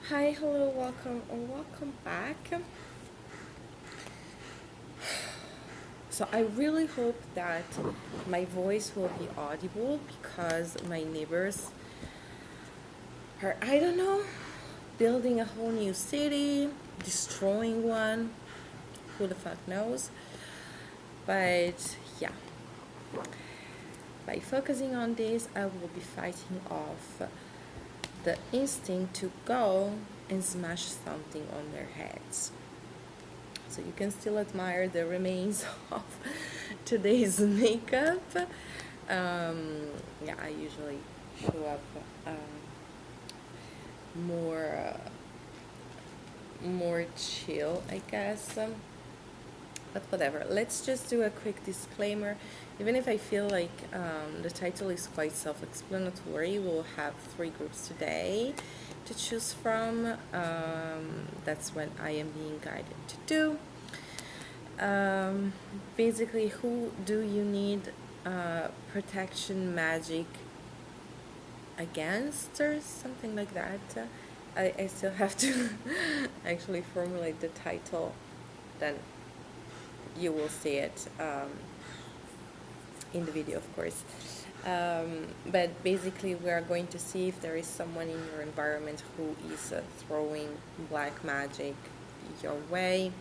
Hi, hello, welcome, or welcome back. So, I really hope that my voice will be audible because my neighbors are, I don't know, building a whole new city, destroying one. Who the fuck knows? But yeah, by focusing on this, I will be fighting off the instinct to go and smash something on their heads. So you can still admire the remains of today's makeup. Yeah, I usually show up more more chill, I guess. But whatever. Let's just do a quick disclaimer. Even if I feel like the title is quite self-explanatory, we'll have 3 groups today to choose from. That's what I am being guided to do. Basically, who do you need protection magic against, or something like that? I still have to actually formulate the title, then you will see it in the video, of course. But basically, we are going to see if there is someone in your environment who is throwing black magic your way,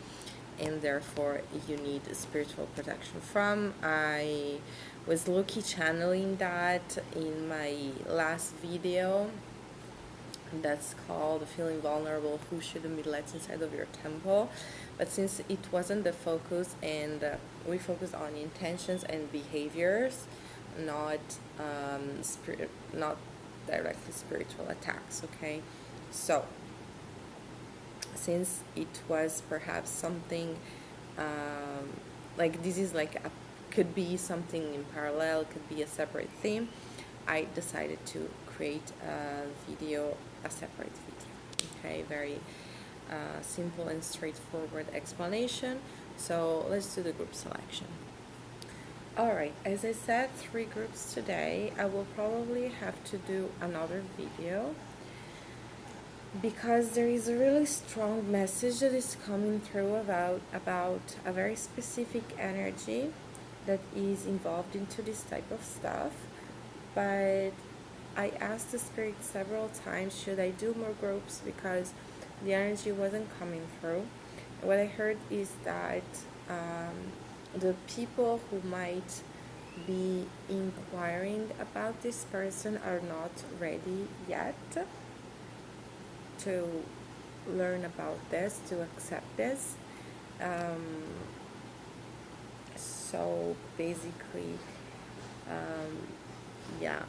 and therefore you need spiritual protection from. I was lucky channeling that in my last video that's called Feeling Vulnerable, Who Shouldn't Be Let Inside of Your Temple. But since it wasn't the focus, and we focused on intentions and behaviors, not not directly spiritual attacks, okay? So since it was perhaps something like this is like a, could be something in parallel, could be a separate theme, I decided to create a separate video. Okay, very simple and straightforward explanation. So let's do the group selection. Alright, as I said, 3 groups today. I will probably have to do another video because there is a really strong message that is coming through about a very specific energy that is involved into this type of stuff. But I asked the spirit several times, should I do more groups, because the energy wasn't coming through. What I heard is that the people who might be inquiring about this person are not ready yet to learn about this, to accept this. So basically, yeah.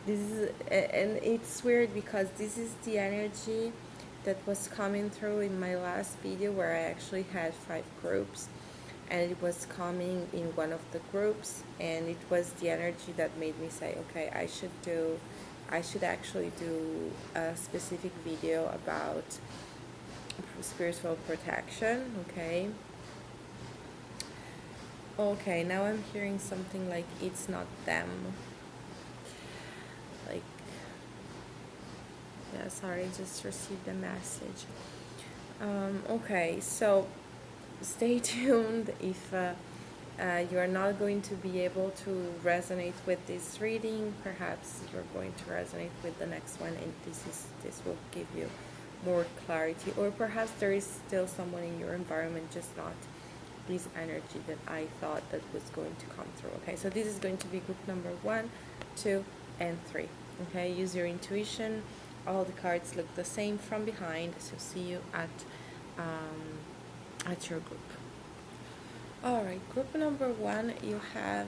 This is, and it's weird because this is the energy that was coming through in my last video, where I actually had 5 groups, and it was coming in one of the groups, and it was the energy that made me say, okay, I should actually do a specific video about spiritual protection. Okay, now I'm hearing something like it's not them. Like, yeah, sorry, I just received a message. Okay, so stay tuned. If you are not going to be able to resonate with this reading, perhaps you're going to resonate with the next one, and this will give you more clarity. Or perhaps there is still someone in your environment, just not this energy that I thought that was going to come through. Okay, so this is going to be group number 1, 2, and 3. Okay, use your intuition. All the cards look the same from behind, so see you at your group. Alright, group number 1, you have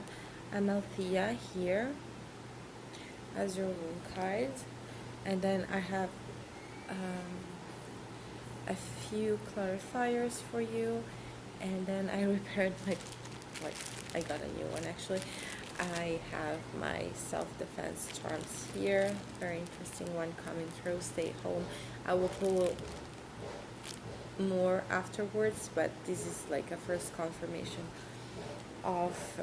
Amalthea here as your rule card, and then I have a few clarifiers for you, and then I repaired my, like, I got a new one actually. I have my self-defense charms here, very interesting one coming through. Stay home. I will pull more afterwards, but this is like a first confirmation of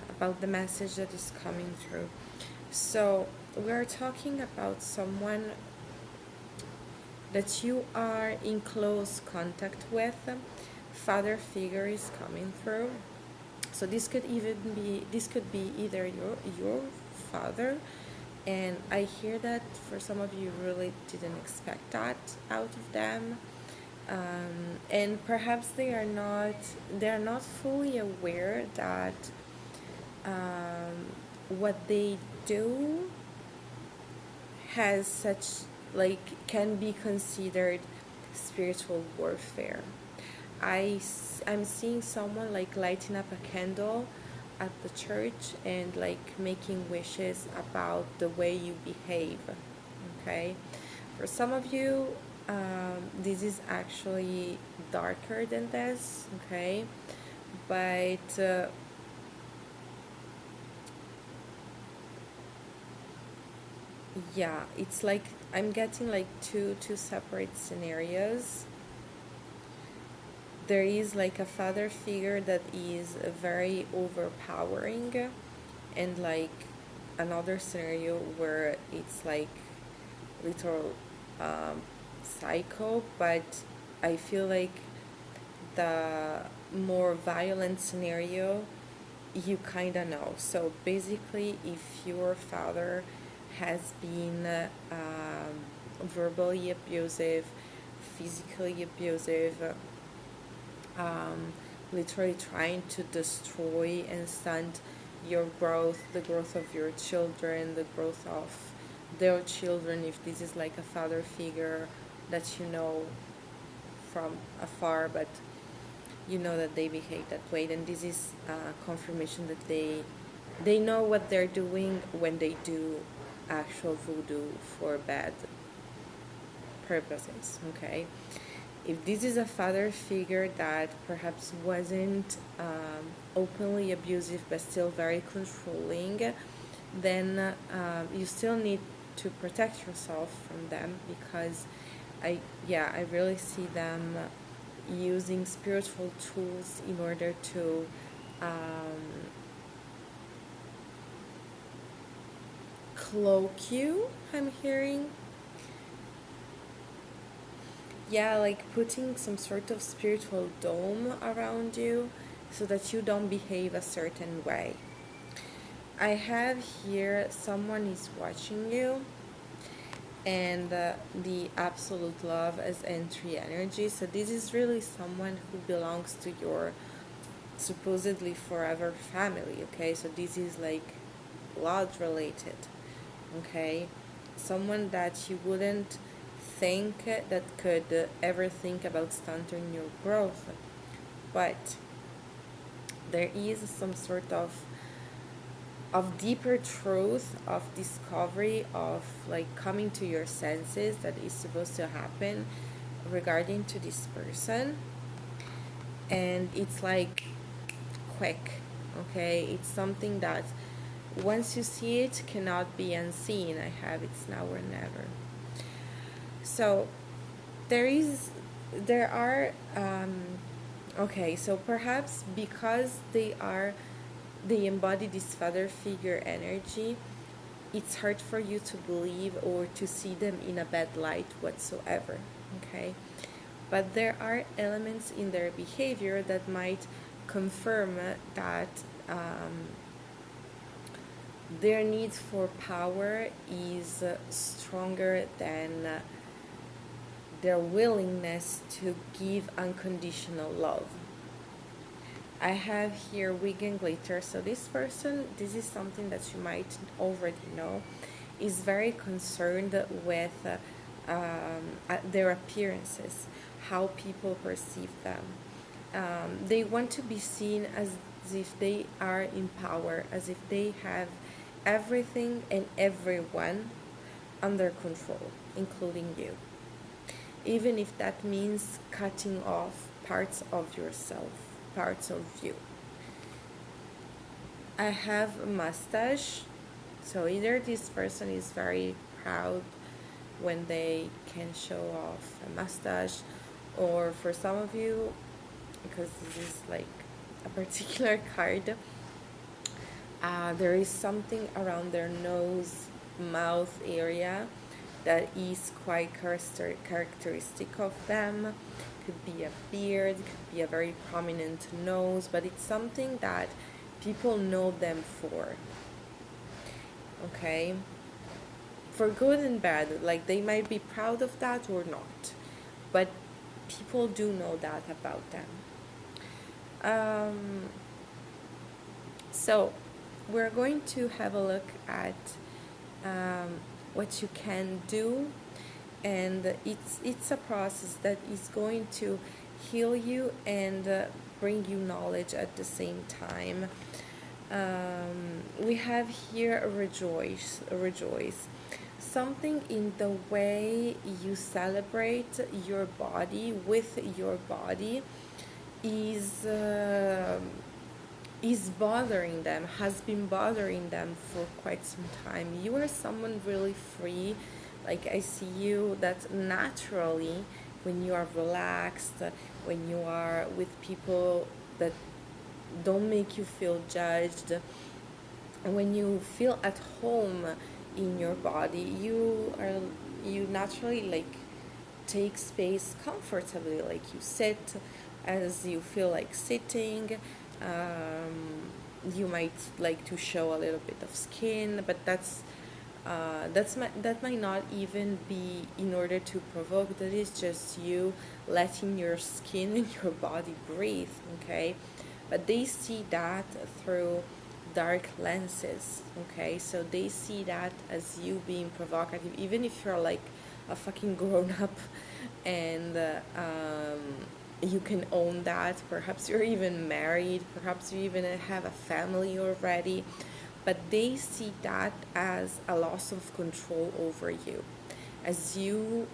about the message that is coming through. So we are talking about someone that you are in close contact with, father figure is coming through. So this could be either your father, and I hear that for some of you really didn't expect that out of them. And perhaps they're not fully aware that what they do has such, like, can be considered spiritual warfare. I'm seeing someone like lighting up a candle at the church and like making wishes about the way you behave. Okay, for some of you, this is actually darker than this. Okay, but yeah, it's like I'm getting like two separate scenarios. There is like a father figure that is very overpowering, and like another scenario where it's like literal um, psycho, but I feel like the more violent scenario you kind of know. So basically, if your father has been verbally abusive, physically abusive, um, literally trying to destroy and stunt your growth, the growth of your children, the growth of their children, if this is like a father figure that you know from afar, but you know that they behave that way, then this is confirmation that they know what they're doing when they do actual voodoo for bad purposes. Okay, if this is a father figure that perhaps wasn't openly abusive but still very controlling, then you still need to protect yourself from them, because I really see them using spiritual tools in order to cloak you, I'm hearing. Yeah, like putting some sort of spiritual dome around you so that you don't behave a certain way. I have here someone is watching you, and the absolute love as entry energy. So this is really someone who belongs to your supposedly forever family. Okay, so this is like blood related. Okay, someone that you wouldn't think that could ever think about stunting your growth, but there is some sort of deeper truth, of discovery, of like coming to your senses that is supposed to happen regarding to this person, and it's like quick. Okay, it's something that once you see it cannot be unseen. I have It's now or never. So there are okay, so perhaps because they embody this father figure energy, it's hard for you to believe or to see them in a bad light whatsoever. Okay, but there are elements in their behavior that might confirm that their need for power is stronger than their willingness to give unconditional love. I have here wig and glitter. So this person, this is something that you might already know, is very concerned with their appearances, how people perceive them. They want to be seen as if they are in power, as if they have everything and everyone under control, including you. Even if that means cutting off parts of yourself, parts of you. I have a mustache, so either this person is very proud when they can show off a mustache, or for some of you, because this is like a particular card, there is something around their nose, mouth area that is quite characteristic of them. Could be a beard, could be a very prominent nose, but it's something that people know them for. Okay? For good and bad, like they might be proud of that or not, but people do know that about them. So we're going to have a look at what you can do, and it's a process that is going to heal you and bring you knowledge at the same time. We have here a rejoice. Something in the way you celebrate your body with your body is bothering them, has been bothering them for quite some time. You are someone really free. Like I see you that naturally, when you are relaxed, when you are with people that don't make you feel judged, when you feel at home in your body, you naturally like take space comfortably, like you sit as you feel like sitting. You might like to show a little bit of skin, but that might not even be in order to provoke. That is just you letting your skin and your body breathe. Okay, but they see that through dark lenses. Okay, so they see that as you being provocative, even if you're like a fucking grown up, and you can own that. Perhaps you're even married, perhaps you even have a family already, but they see that as a loss of control over you, as you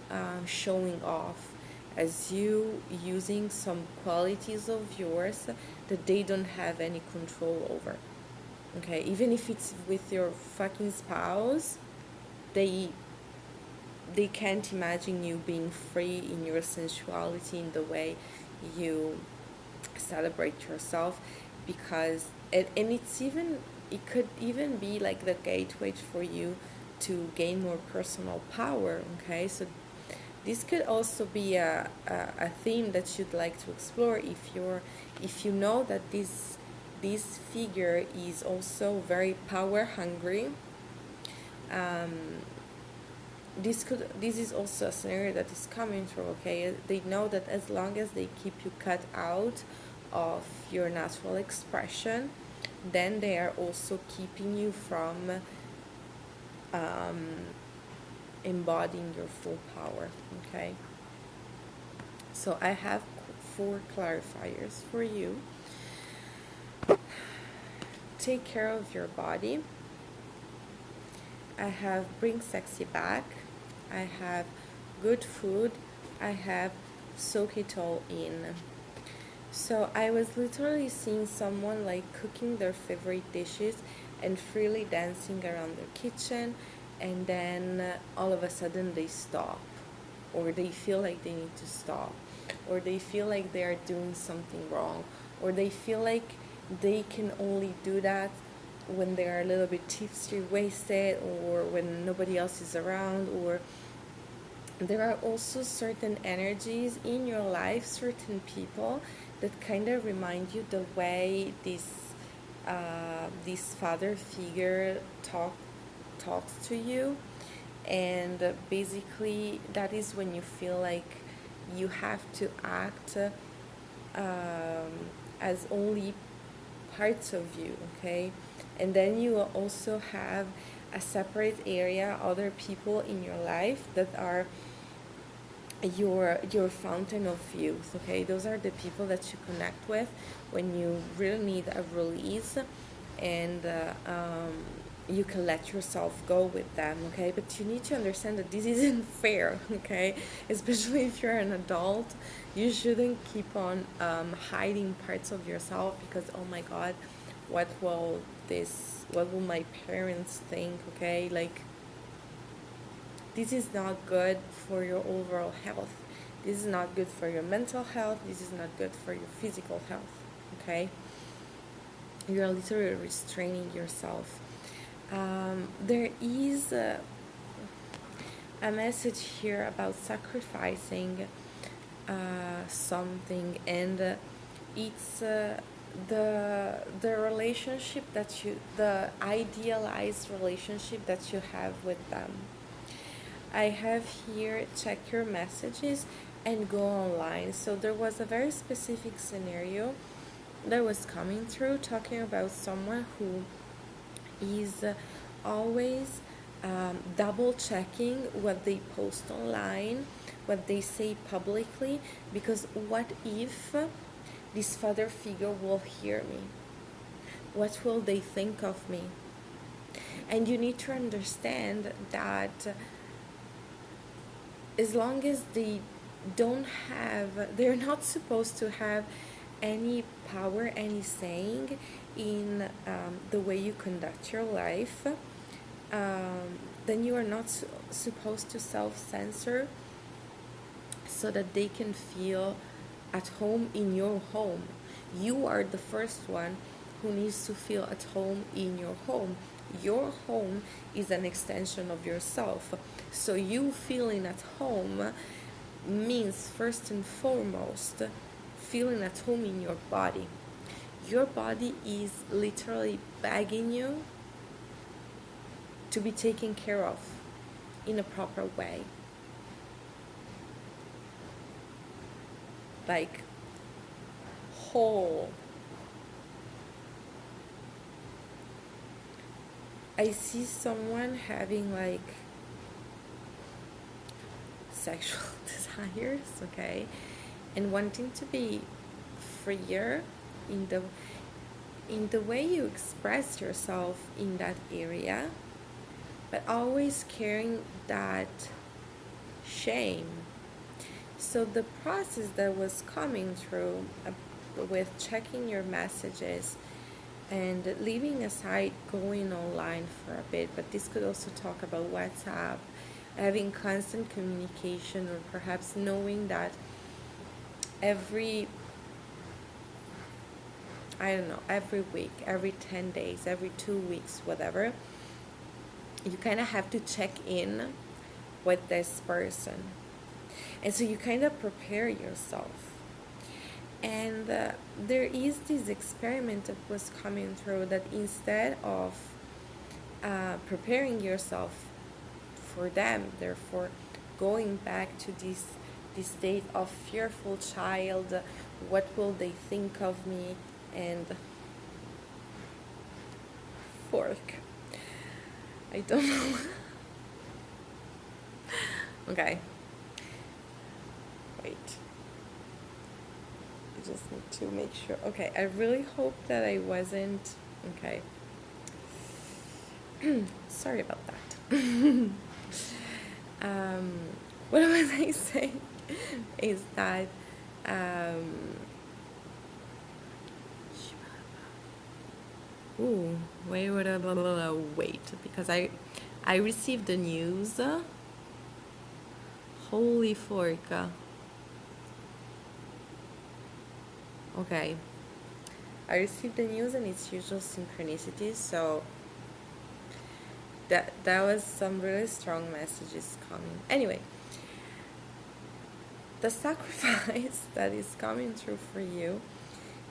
showing off, as you using some qualities of yours that they don't have any control over. Okay, even if it's with your fucking spouse, they can't imagine you being free in your sensuality, in the way you celebrate yourself, because and it could even be like the gateway for you to gain more personal power. Okay, so this could also be a theme that you'd like to explore if you know that this figure is also very power hungry. This is also a scenario that is coming through. Okay, they know that as long as they keep you cut out of your natural expression, then they are also keeping you from embodying your full power. Okay, so I have 4 clarifiers for you. Take care of your body. I have bring sexy back. I have good food. I have soak it all in. So I was literally seeing someone like cooking their favorite dishes and freely dancing around their kitchen, and then all of a sudden they stop, or they feel like they need to stop, or they feel like they are doing something wrong, or they feel like they can only do that when they are a little bit tipsy, wasted, or when nobody else is around. Or there are also certain energies in your life, certain people that kind of remind you the way this father figure talks to you, and basically that is when you feel like you have to act as only parts of you. Okay, and then you also have a separate area, other people in your life that are your fountain of youth. Okay, those are the people that you connect with when you really need a release, and you can let yourself go with them. Okay, but you need to understand that this isn't fair. Okay, especially if you're an adult, you shouldn't keep on hiding parts of yourself, because oh my god, what will my parents think? Okay, like this is not good for your overall health. This is not good for your mental health. This is not good for your physical health. Okay, you're literally restraining yourself. There is a message here about sacrificing something, and it's the relationship that the idealized relationship that you have with them. I have here check your messages and go online. So there was a very specific scenario that was coming through, talking about someone who is always double checking what they post online, what they say publicly, because what if this father figure will hear me? What will they think of me? And you need to understand that as long as they're not supposed to have any power, any saying in the way you conduct your life, then you are not supposed to self-censor so that they can feel at home in your home. You are the first one who needs to feel at home in your home. Your home is an extension of yourself. So you feeling at home means first and foremost feeling at home in your body. Your body is literally begging you to be taken care of in a proper way. Like whole. I see someone having like sexual desires, okay, and wanting to be freer in the way you express yourself in that area, but always carrying that shame. So the process that was coming through with checking your messages and leaving aside going online for a bit, but this could also talk about WhatsApp, having constant communication, or perhaps knowing that every week, every 10 days, every 2 weeks, whatever, you kind of have to check in with this person. And so you kind of prepare yourself. And there is this experiment that was coming through that instead of preparing yourself for them, therefore going back to this state of fearful child, what will they think of me, and fork. I don't know. Okay. Wait. I just need to make sure. Okay, I really hope that I wasn't. Okay. Sorry about that. What was I saying? Is that wait, because I received the news. Holy fork. Okay. I received the news and its usual synchronicities, so that was some really strong messages coming. Anyway, the sacrifice that is coming through for you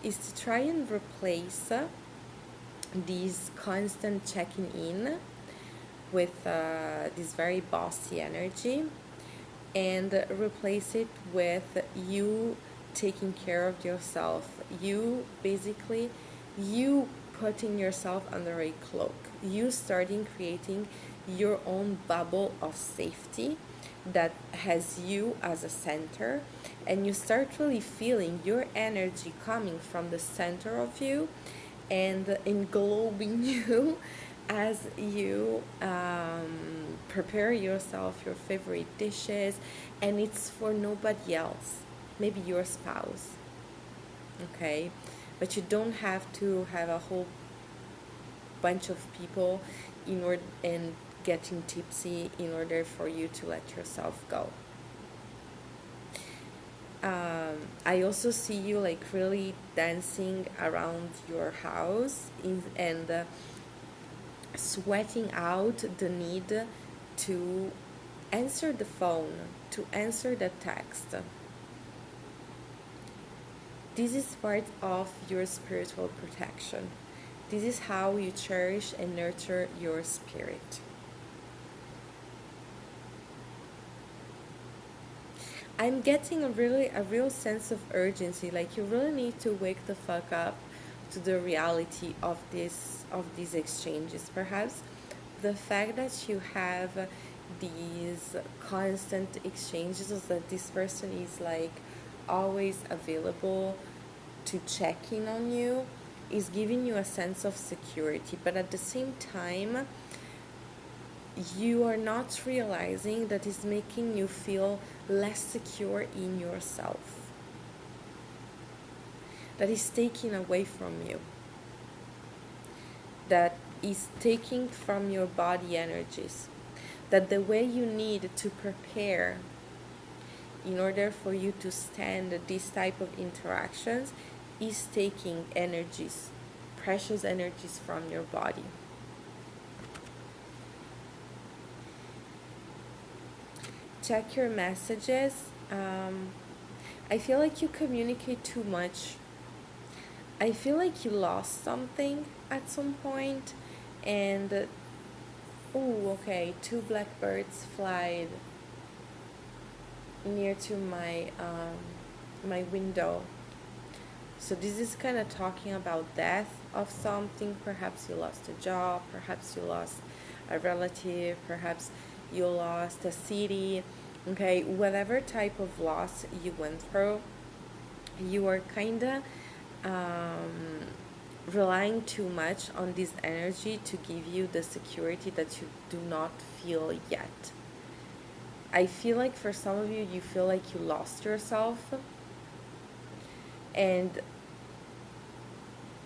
is to try and replace this constant checking in with this very bossy energy, and replace it with you taking care of yourself, you putting yourself under a cloak, you starting creating your own bubble of safety that has you as a center, and you start really feeling your energy coming from the center of you and englobing you as you prepare yourself your favorite dishes, and it's for nobody else, maybe your spouse, okay? But you don't have to have a whole bunch of people in order and getting tipsy in order for you to let yourself go. I also see you like really dancing around your house and sweating out the need to answer the phone, to answer the text. This is part of your spiritual protection. This is how you cherish and nurture your spirit. I'm getting a real sense of urgency. Like you really need to wake the fuck up to the reality of these exchanges. Perhaps the fact that you have these constant exchanges is that this person is like always available to check in on you is giving you a sense of security, but at the same time you are not realizing that it's making you feel less secure in yourself, that is taking away from you, that is taking from your body energies, that the way you need to prepare in order for you to stand this type of interactions is taking energies, precious energies from your body. Check your messages. I feel like you communicate too much. I feel like you lost something at some point, and oh, okay, two blackbirds flied near to my window. So this is kind of talking about death of something. Perhaps you lost a job, perhaps you lost a relative, perhaps you lost a city. Okay, whatever type of loss you went through, you are kind of relying too much on this energy to give you the security that you do not feel yet. I feel like for some of you, you feel like you lost yourself, and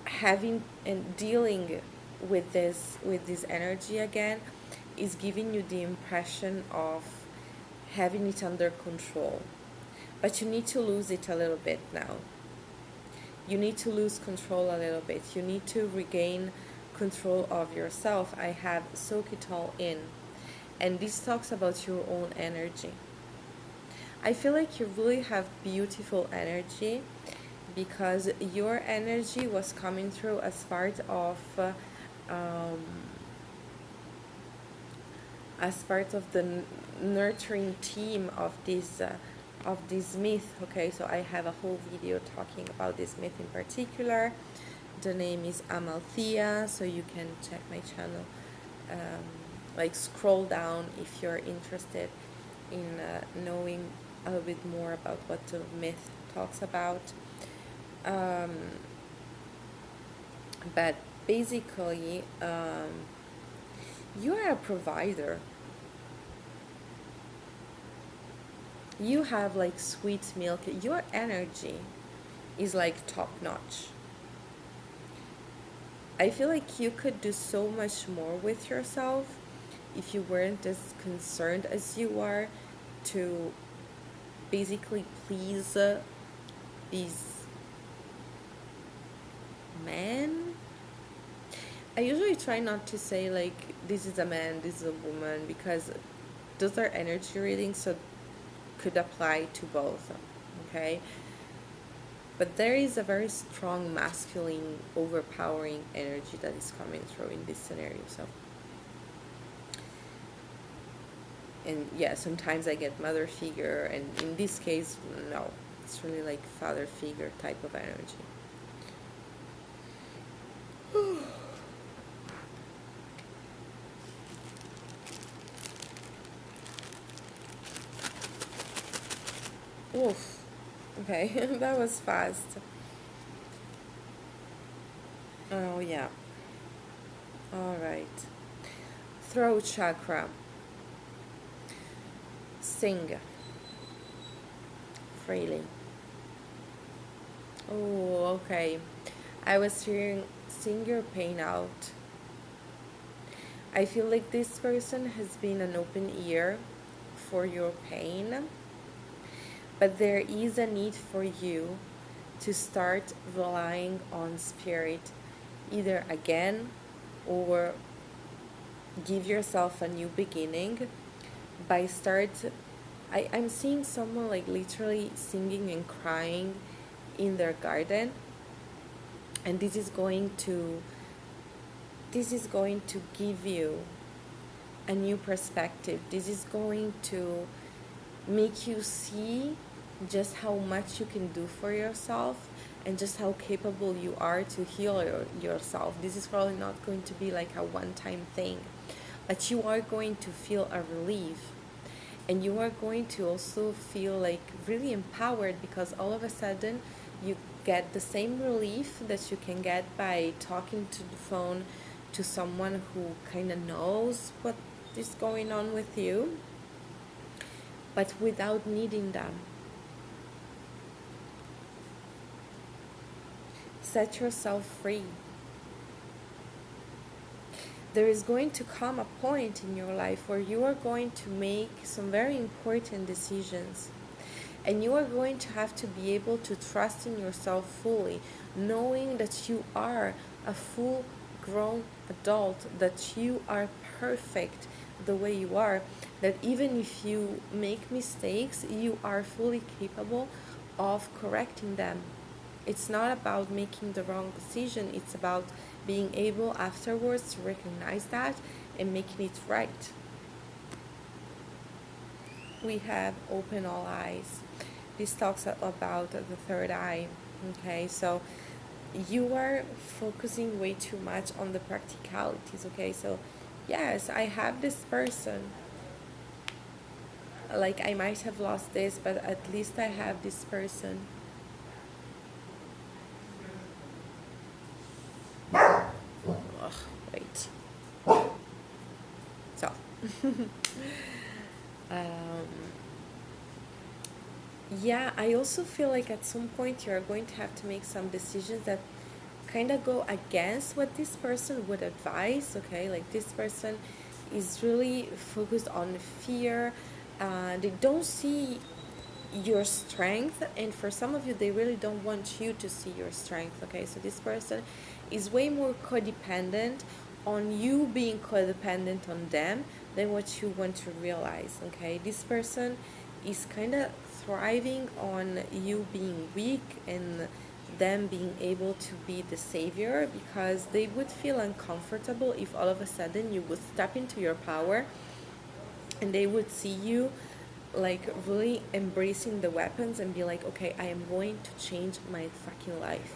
having and dealing with this energy again is giving you the impression of having it under control, but you need to lose it a little bit now. You need to lose control a little bit. You need to regain control of yourself. I have soak it all in, and this talks about your own energy. I feel like you really have beautiful energy, because your energy was coming through as part of the nurturing team of this myth. Okay, so I have a whole video talking about this myth in particular. The name is Amalthea, so you can check my channel, like scroll down if you're interested in knowing a little bit more about what the myth talks about. But basically, you are a provider. You have like sweet milk. Your energy is like top notch. I feel like you could do so much more with yourself if you weren't as concerned as you are to basically please these men. I usually try not to say like this is a man, this is a woman, because those are energy readings, so could apply to both. Okay, but there is a very strong masculine overpowering energy that is coming through in this scenario. So, and yeah, sometimes I get mother figure, and in this case no, it's really like father figure type of energy. Oof. Okay, that was fast. Oh, yeah. All right. Throat chakra. Sing freely. Oh, okay. I was hearing sing your pain out. I feel like this person has been an open ear for your pain, but there is a need for you to start relying on spirit, either again or give yourself a new beginning, by start, I'm seeing someone like literally singing and crying in their garden, and this is going to give you a new perspective. This is going to make you see just how much you can do for yourself and just how capable you are to heal yourself. This is probably not going to be like a one-time thing, but you are going to feel a relief, and you are going to also feel like really empowered, because all of a sudden you get the same relief that you can get by talking to the phone to someone who kind of knows what is going on with you, but without needing them. Set yourself free. There is going to come a point in your life where you are going to make some very important decisions, and you are going to have to be able to trust in yourself fully, knowing that you are a full grown adult, that you are perfect the way you are, that even if you make mistakes, you are fully capable of correcting them. It's not about making the wrong decision, it's about being able afterwards to recognize that and making it right. We have open all eyes. This talks about the third eye. Okay, so you are focusing way too much on the practicalities. Okay, so yes, I have this person, like I might have lost this, but at least I have this person. Ugh, wait. So, um, yeah, I also feel like at some point you're going to have to make some decisions that kind of go against what this person would advise. Okay, like this person is really focused on fear. They don't see your strength, and for some of you they really don't want you to see your strength. Okay, so this person is way more codependent on you being codependent on them than what you want to realize. Okay, this person is kind of thriving on you being weak and them being able to be the savior, because they would feel uncomfortable if all of a sudden you would step into your power and they would see you like really embracing the weapons and be like, okay, I am going to change my fucking life.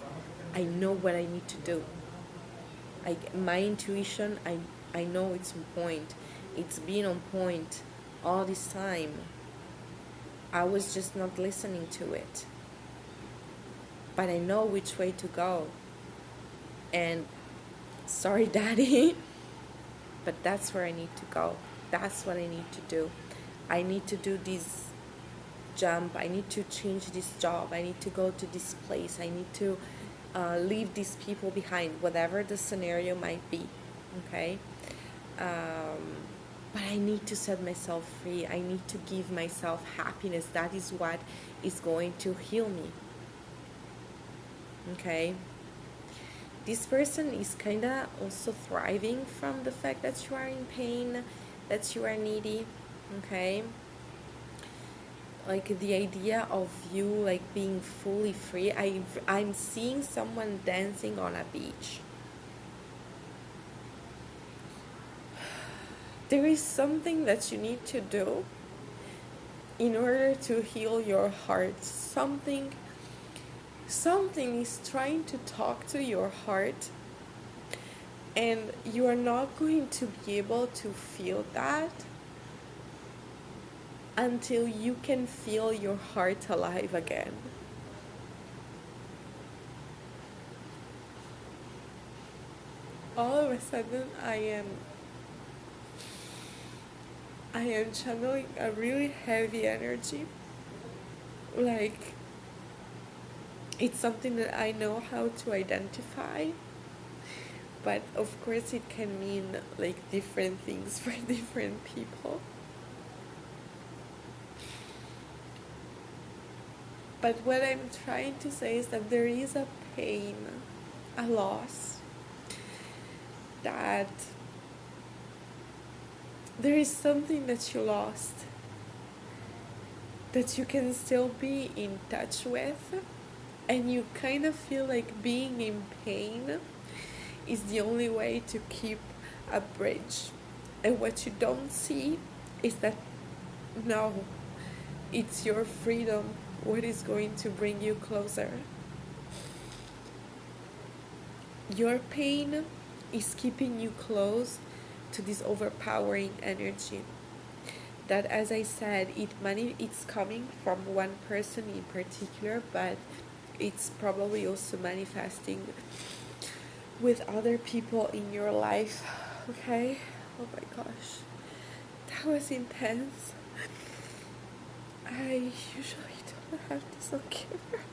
I know what I need to do. My intuition, I know it's on point. It's been on point all this time. I was just not listening to it. But I know which way to go. And sorry, Daddy, but that's where I need to go. That's what I need to do. I need to do this jump. I need to change this job. I need to go to this place. I need to leave these people behind, whatever the scenario might be. Okay? But I need to set myself free. I need to give myself happiness. That is what is going to heal me. Okay? This person is kind of also thriving from the fact that you are in pain, that you are needy. Okay, like the idea of you like being fully free. I'm seeing someone dancing on a beach. There is something that you need to do in order to heal your heart. Something is trying to talk to your heart, and you are not going to be able to feel that until you can feel your heart alive again. All of a sudden, I am channeling a really heavy energy. Like, it's something that I know how to identify, but of course it can mean like different things for different people. But what I'm trying to say is that there is a pain, a loss, that there is something that you lost that you can still be in touch with, and you kind of feel like being in pain is the only way to keep a bridge. And what you don't see is that no, it's your freedom what is going to bring you closer. Your pain is keeping you close to this overpowering energy that, as I said, it's coming from one person in particular, but it's probably also manifesting with other people in your life. Okay? Oh my gosh. That was intense. I usually don't have this on camera.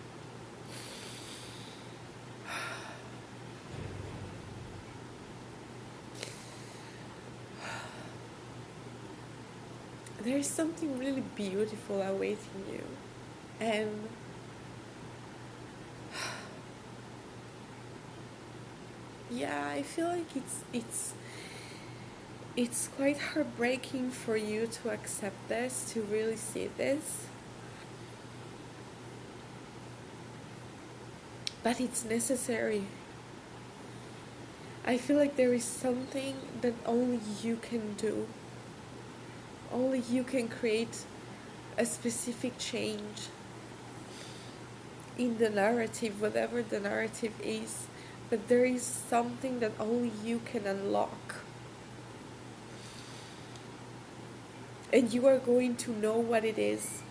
There's something really beautiful awaiting you. And yeah, I feel like it's quite heartbreaking for you to accept this, to really see this. But it's necessary. I feel like there is something that only you can do. Only you can create a specific change in the narrative, whatever the narrative is. But there is something that only you can unlock. And you are going to know what it is.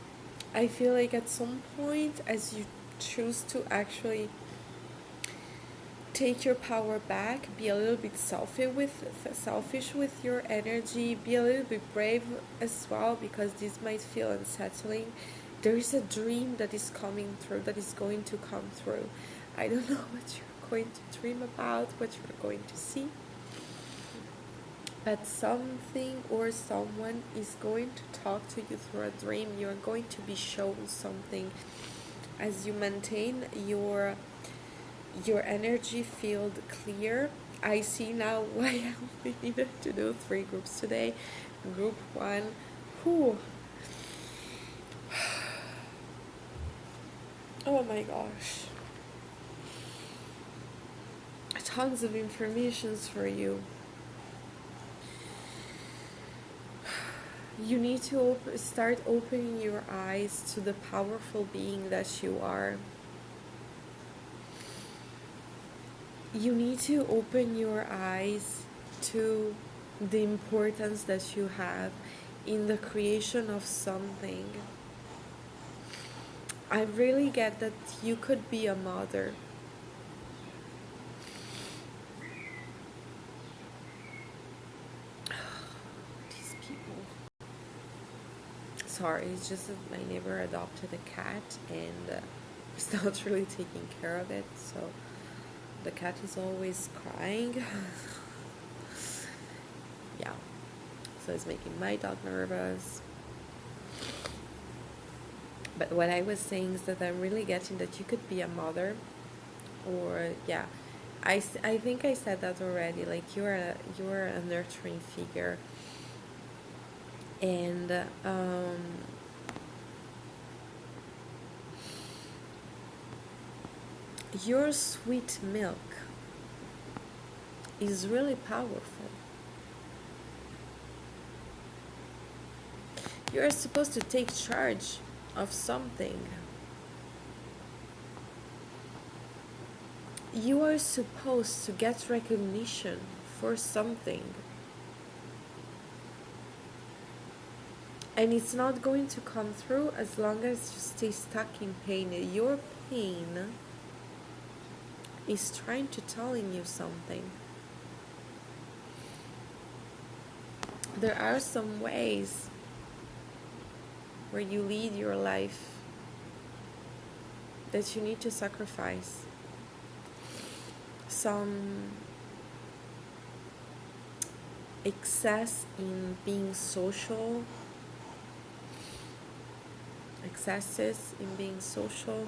I feel like at some point, as you choose to actually take your power back, be a little bit selfish with your energy, be a little bit brave as well, because this might feel unsettling. There is a dream that is coming through, that is going to come through. I don't know what you're going to dream about, what you're going to see, but something or someone is going to talk to you through a dream. You're going to be shown something as you maintain your energy field clear. I see now why we needed to do 3 groups today. Group 1, whew. Oh my gosh. Tons of informations for you. You need to start opening your eyes to the powerful being that you are. You need to open your eyes to the importance that you have in the creation of something. I really get that you could be a mother. These people. Sorry, it's just that my neighbor adopted a cat and is not really taking care of it, so the cat is always crying. Yeah, so it's making my dog nervous. But what I was saying is that I'm really getting that you could be a mother, or yeah, I think I said that already. Like you're a nurturing figure, and your sweet milk is really powerful. You're supposed to take charge of something. You are supposed to get recognition for something. And it's not going to come through as long as you stay stuck in pain. Your pain is trying to telling you something. There are some ways where you lead your life that you need to sacrifice. Some excess in being social, excesses in being social,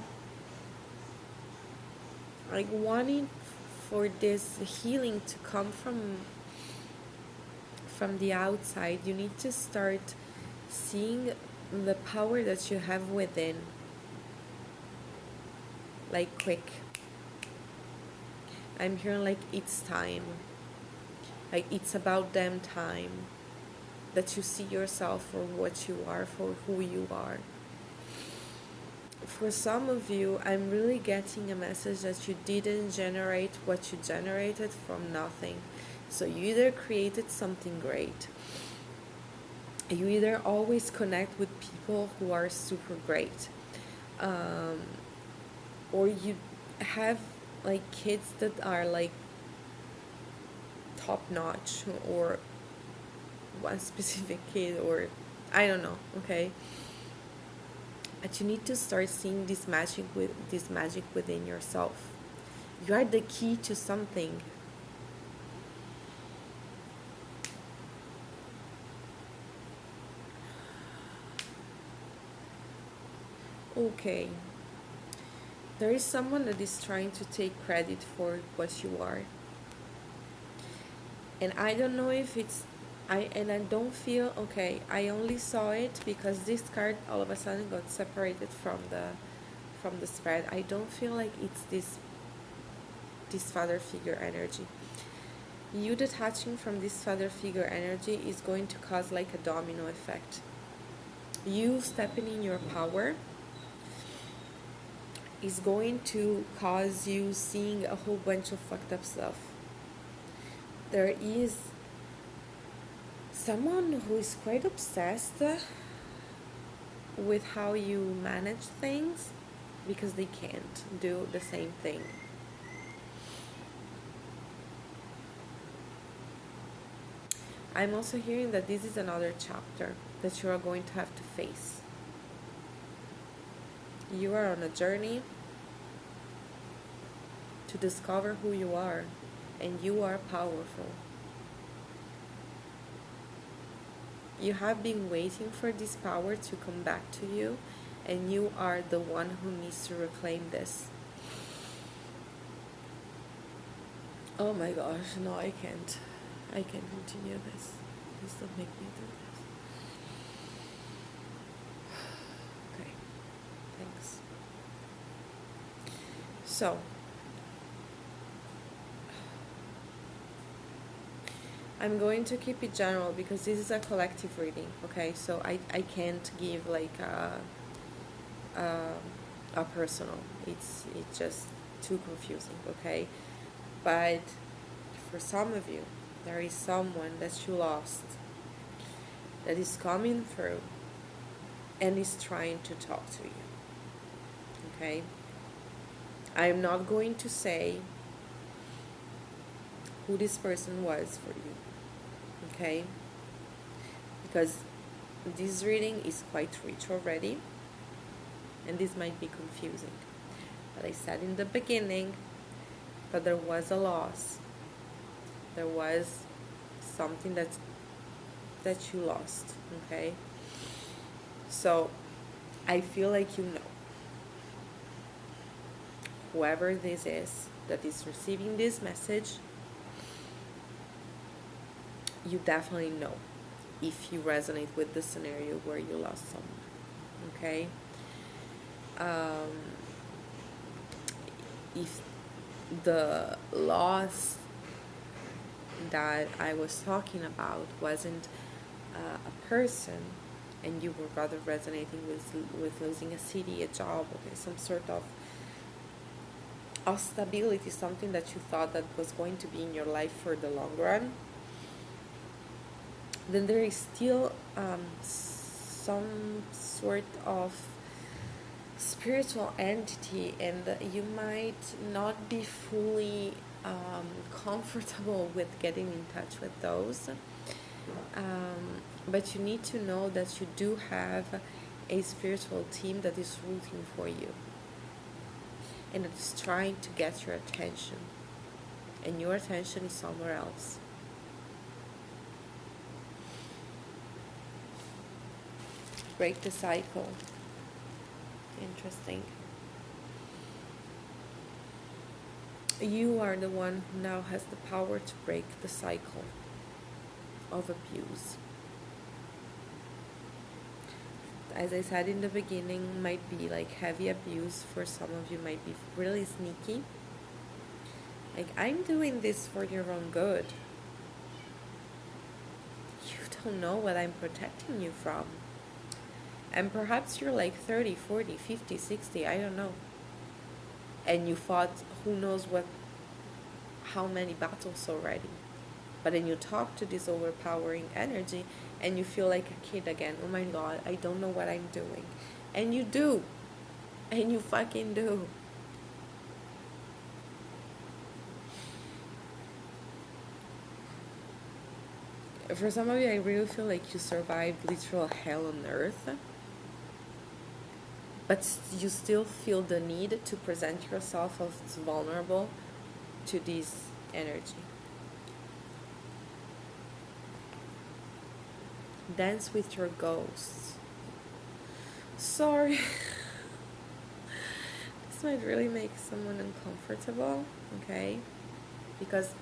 like wanting for this healing to come from the outside, you need to start seeing the power that you have within, like quick. I'm hearing like it's time, like it's about damn time that you see yourself for what you are, for who you are. For some of you, I'm really getting a message that you didn't generate what you generated from nothing. So you either created something great, you either always connect with people who are super great, um, or you have like kids that are like top notch, or one specific kid, or I don't know, okay? But you need to start seeing this magic within yourself. You are the key to something. Okay. There is someone that is trying to take credit for what you are. And I don't know if it's I don't feel okay. I only saw it because this card all of a sudden got separated from the spread. I don't feel like it's this father figure energy. You detaching from this father figure energy is going to cause like a domino effect. You stepping in your power is going to cause you seeing a whole bunch of fucked up stuff. There is someone who is quite obsessed with how you manage things because they can't do the same thing. I'm also hearing that this is another chapter that you are going to have to face. You are on a journey to discover who you are, and you are powerful. You have been waiting for this power to come back to you, and you are the one who needs to reclaim this. Oh my gosh, no, I can't. I can't continue this. Please don't make me do this. Okay, thanks. So, I'm going to keep it general because this is a collective reading, okay? So I can't give like a personal. It's just too confusing, okay? But for some of you, there is someone that you lost that is coming through and is trying to talk to you, okay? I'm not going to say who this person was for you, okay? Because this reading is quite rich already, and this might be confusing. But I said in the beginning that there was a loss. There was something that you lost, okay? So I feel like you know. Whoever this is that is receiving this message, you definitely know if you resonate with the scenario where you lost someone, okay? If the loss that I was talking about wasn't a person, and you were rather resonating with losing a city, a job, okay, some sort of stability, something that you thought that was going to be in your life for the long run, then there is still some sort of spiritual entity, and you might not be fully comfortable with getting in touch with those, but you need to know that you do have a spiritual team that is rooting for you and that is trying to get your attention, and your attention is somewhere else. Break the cycle. Interesting. You are the one who now has the power to break the cycle of abuse. As I said in the beginning, might be like heavy abuse. For some of you might be really sneaky. Like, I'm doing this for your own good. You don't know what I'm protecting you from. And perhaps you're like 30, 40, 50, 60, I don't know. And you fought who knows what, how many battles already. But then you talk to this overpowering energy and you feel like a kid again. Oh my God, I don't know what I'm doing. And you do. And you fucking do. For some of you, I really feel like you survived literal hell on earth. But you still feel the need to present yourself as vulnerable to this energy. Dance with your ghosts. Sorry. This might really make someone uncomfortable, okay? Because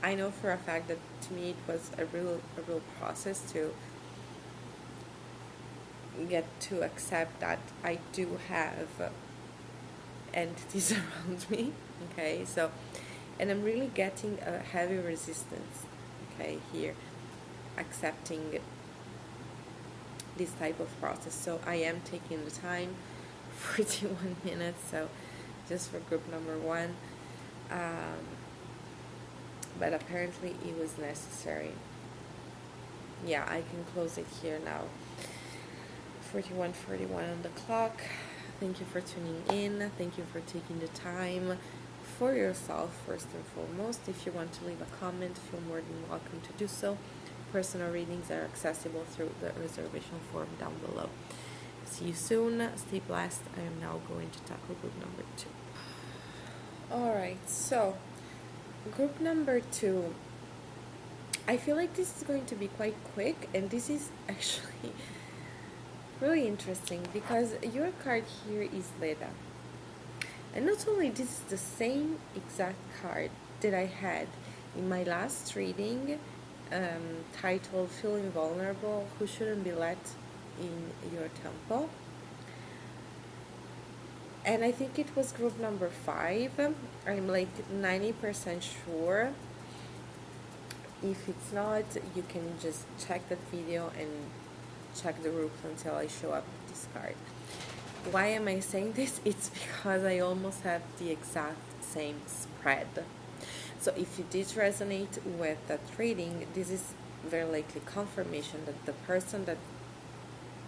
I know for a fact that to me it was a real process to get to accept that I do have entities around me, okay? So, and I'm really getting a heavy resistance, okay, here, accepting this type of process. So I am taking the time, 41 minutes, so just for group number 1. But apparently it was necessary. Yeah, I can close it here now. 41:41 on the clock. Thank you for tuning in. Thank you for taking the time for yourself first and foremost. If you want to leave a comment, feel more than welcome to do so. Personal readings are accessible through the reservation form down below. See you soon. Stay blessed. I am now going to tackle group number 2. Alright, so group number 2. I feel like this is going to be quite quick, and this is actually really interesting because your card here is Lettura. And not only this is the same exact card that I had in my last reading, titled Feeling Vulnerable, Who Shouldn't Be Let in Your Temple. And I think it was group number 5. I'm like 90% sure. If it's not, you can just check that video and check the groups until I show up with this card. Why am I saying this? It's because I almost have the exact same spread. So if you did resonate with that reading, this is very likely confirmation that the person that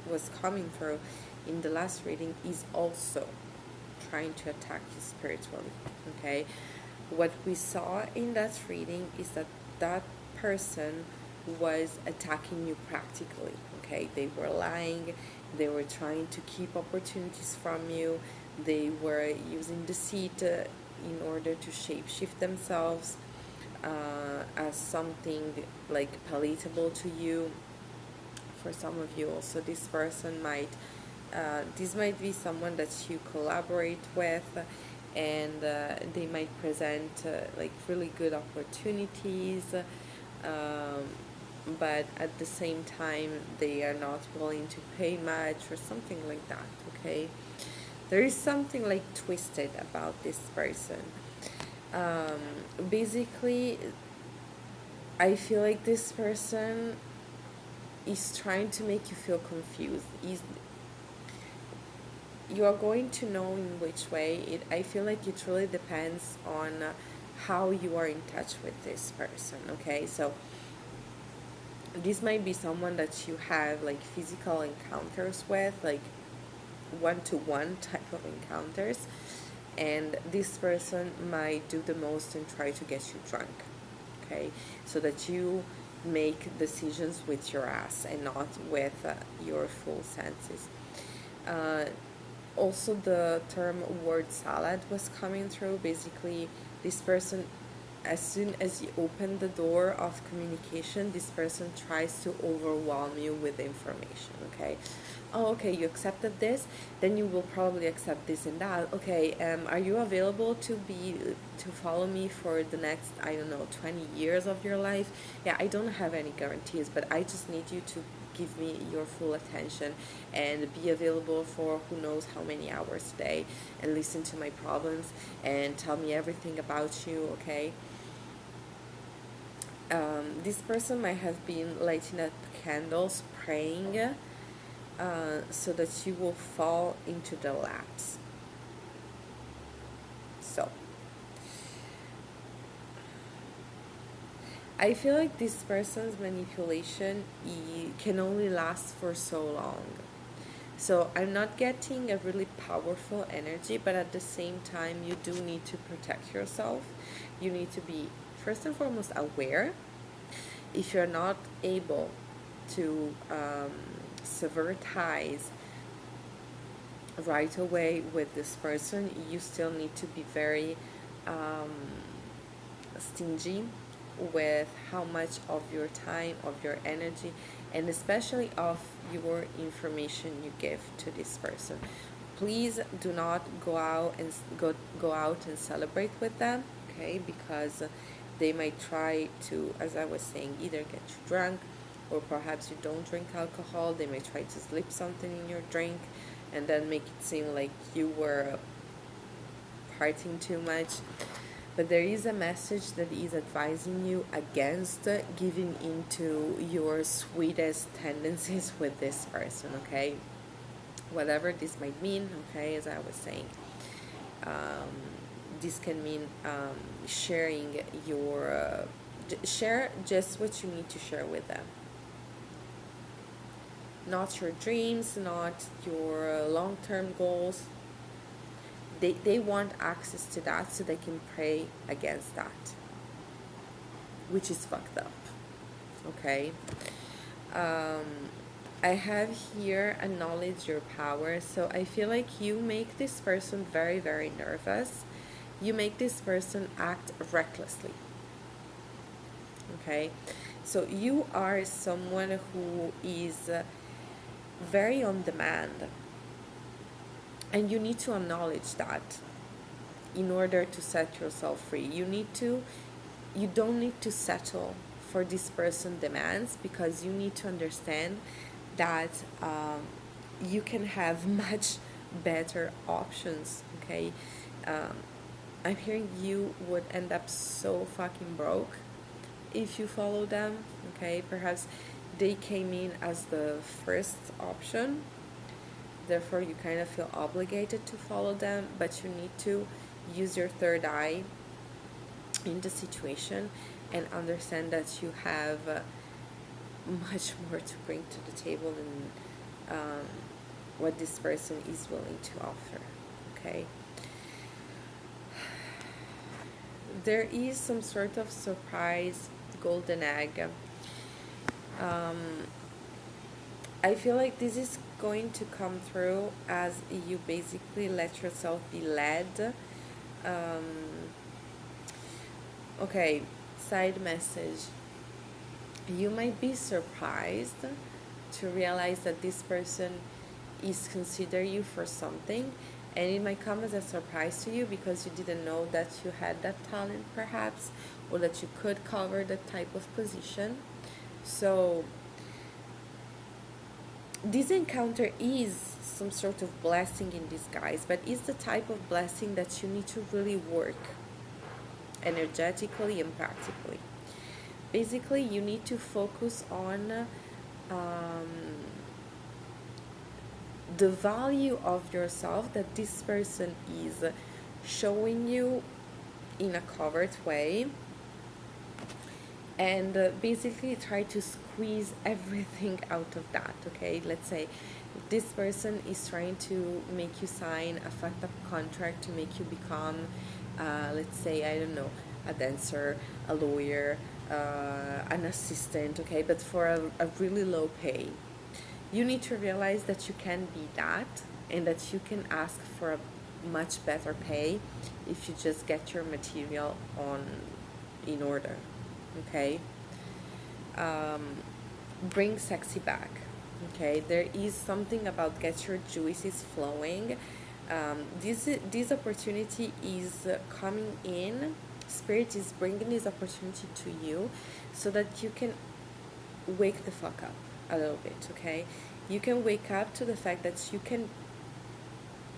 was coming through in the last reading is also trying to attack you spiritually, okay? What we saw in that reading is that that person was attacking you practically, okay? They were lying, they were trying to keep opportunities from you, they were using deceit in order to shape-shift themselves as something like palatable to you. For some of you also, this person might this might be someone that you collaborate with, and they might present like really good opportunities, but at the same time they are not willing to pay much or something like that, okay? There is something like twisted about this person. Basically, I feel like this person is trying to make you feel confused. You are going to know in which way. I feel like it really depends on how you are in touch with this person, okay? So this might be someone that you have like physical encounters with, like one-to-one type of encounters, and this person might do the most and try to get you drunk, okay? So that you make decisions with your ass and not with your full senses. Also, the term word salad was coming through. Basically, this person as soon as you open the door of communication, this person tries to overwhelm you with information. Okay, oh, okay, you accepted this, then you will probably accept this and that. Okay, are you available to follow me for the next, I don't know, 20 years of your life? Yeah, I don't have any guarantees, but I just need you to give me your full attention and be available for who knows how many hours a day, and listen to my problems and tell me everything about you. Okay, this person might have been lighting up candles, praying, so that you will fall into the laps. So I feel like this person's manipulation can only last for so long. So I'm not getting a really powerful energy, but at the same time, you do need to protect yourself. You need to be, first and foremost, aware. If you're not able to sever ties right away with this person, you still need to be very um, stingy with how much of your time, of your energy, and especially of your information you give to this person. Please do not go out and celebrate with them, okay? Because they might try to, as I was saying, either get you drunk, or perhaps you don't drink alcohol. They may try to slip something in your drink and then make it seem like you were partying too much. But there is a message that is advising you against giving into your sweetest tendencies with this person, okay? Whatever this might mean, okay, as I was saying. This can mean sharing share just what you need to share with them. Not your dreams, not your long-term goals. They want access to that so they can pray against that, which is fucked up. Okay. I have here acknowledge your power. So I feel like you make this person very, very nervous. You make this person act recklessly. Okay. So you are someone who is very on demand. And you need to acknowledge that in order to set yourself free. You don't need to settle for this person's demands, because you need to understand that you can have much better options, okay? I'm hearing you would end up so fucking broke if you follow them, okay? Perhaps they came in as the first option, therefore you kind of feel obligated to follow them, but you need to use your third eye in the situation and understand that you have much more to bring to the table than what this person is willing to offer, okay? There is some sort of surprise golden egg. I feel like this is going to come through as you basically let yourself be led. Okay, side message. You might be surprised to realize that this person is consider you for something, and it might come as a surprise to you because you didn't know that you had that talent perhaps, or that you could cover that type of position. So this encounter is some sort of blessing in disguise, but it's the type of blessing that you need to really work energetically and practically. Basically, you need to focus on the value of yourself that this person is showing you in a covert way, and basically try to squeeze everything out of that, okay? Let's say this person is trying to make you sign a fucked up contract to make you become, let's say, I don't know, a dancer, a lawyer, an assistant, okay? But for a really low pay. You need to realize that you can be that, and that you can ask for a much better pay if you just get your material on in order, okay? Bring sexy back, okay? There is something about get your juices flowing. This opportunity is coming in. Spirit is bringing this opportunity to you so that you can wake the fuck up a little bit, okay? You can wake up to the fact that you can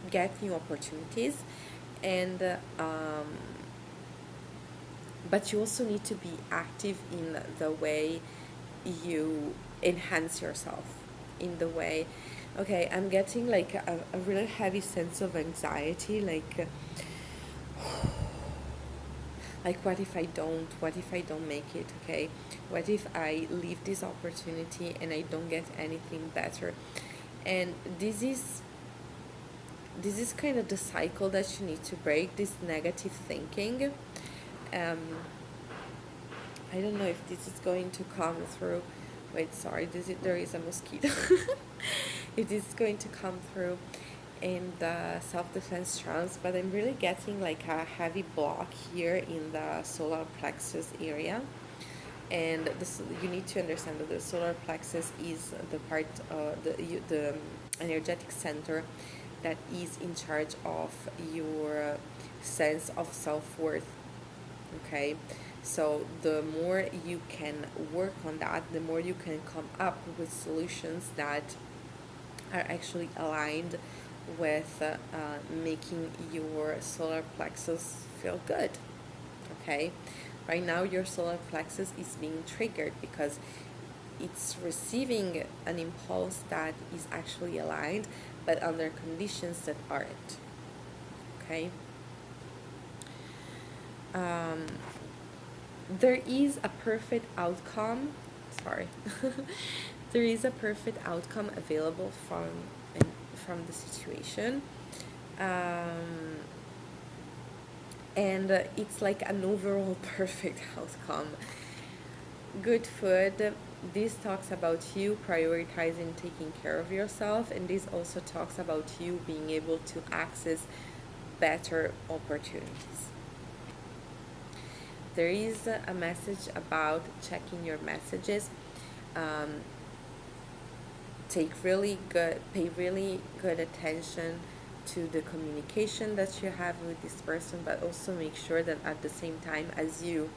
get new opportunities, and but you also need to be active in the way you enhance yourself, in the way, okay, I'm getting like a really heavy sense of anxiety, like what if I don't make it, okay? What if I leave this opportunity and I don't get anything better? And this is kind of the cycle that you need to break, this negative thinking. um I don't know if this is going to come through. Wait, sorry, there is a mosquito. If this is going to come through in the self-defense trance, but I'm really getting like a heavy block here in the solar plexus area. And this, you need to understand that the solar plexus is the part, the energetic center that is in charge of your sense of self-worth, okay? So the more you can work on that, the more you can come up with solutions that are actually aligned with making your solar plexus feel good, okay? Right now your solar plexus is being triggered because it's receiving an impulse that is actually aligned, but under conditions that aren't, okay? There is a perfect outcome, sorry, there is a perfect outcome available from the situation. And it's like an overall perfect outcome. Good food. This talks about you prioritizing taking care of yourself, and this also talks about you being able to access better opportunities. There is a message about checking your messages. Um, pay really good attention to the communication that you have with this person, but also make sure that at the same time as you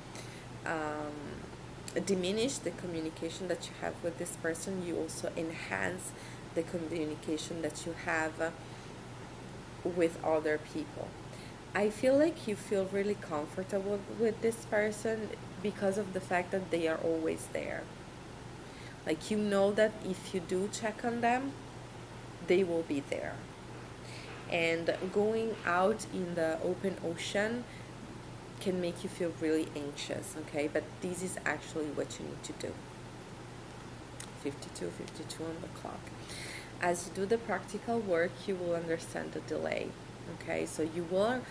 diminish the communication that you have with this person, you also enhance the communication that you have with other people. I feel like you feel really comfortable with this person because of the fact that they are always there. Like, you know that if you do check on them, they will be there. And going out in the open ocean can make you feel really anxious, okay? But this is actually what you need to do. 52 on the clock. As you do the practical work, you will understand the delay, okay? So you will,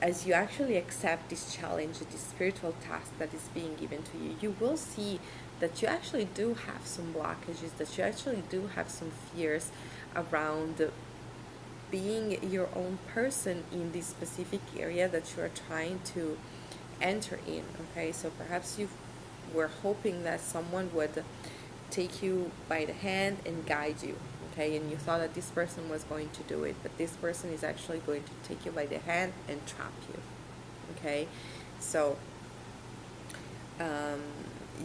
as you actually accept this challenge, this spiritual task that is being given to you, you will see that you actually do have some blockages, that you actually do have some fears around being your own person in this specific area that you are trying to enter in, okay? So perhaps you were hoping that someone would take you by the hand and guide you, okay? And you thought that this person was going to do it, but this person is actually going to take you by the hand and trap you, okay? So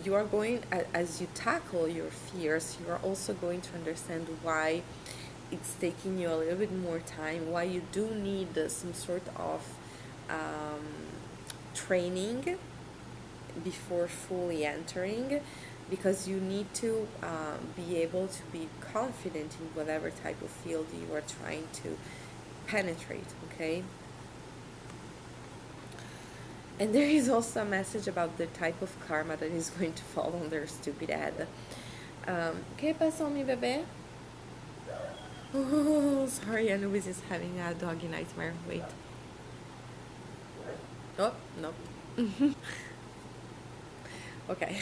you are going, as you tackle your fears, you are also going to understand why it's taking you a little bit more time, why you do need some sort of training before fully entering, because you need to be able to be confident in whatever type of field you are trying to penetrate, okay? And there is also a message about the type of karma that is going to fall on their stupid head. ¿Qué pasó, mi bebé? Oh, sorry, Anubis is having a doggy nightmare. Wait. Oh, no. Okay.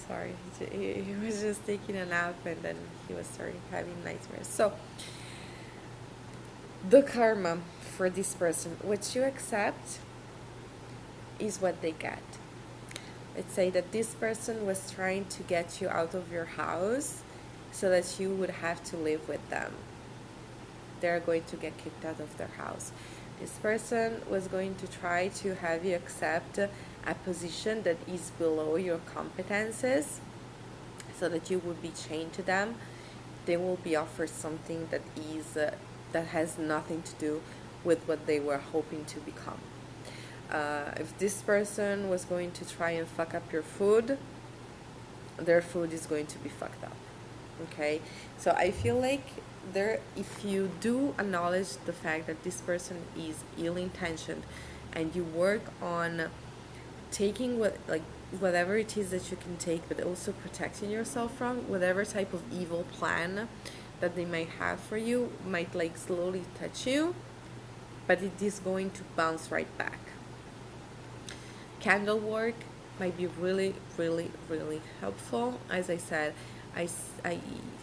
Sorry, he was just taking a nap and then he was starting having nightmares. So, the karma for this person, what you accept is what they get. Let's say that this person was trying to get you out of your house so that you would have to live with them. They're going to get kicked out of their house. This person was going to try to have you accept a position that is below your competences so that you would be chained to them. They will be offered something that is that has nothing to do with what they were hoping to become. If this person was going to try and fuck up your food, their food is going to be fucked up. Okay, so I feel like if you do acknowledge the fact that this person is ill-intentioned, and you work on taking whatever it is that you can take, but also protecting yourself from whatever type of evil plan that they might have for you, might like slowly touch you, but it is going to bounce right back. Candle work might be really, really, really helpful. As I said, I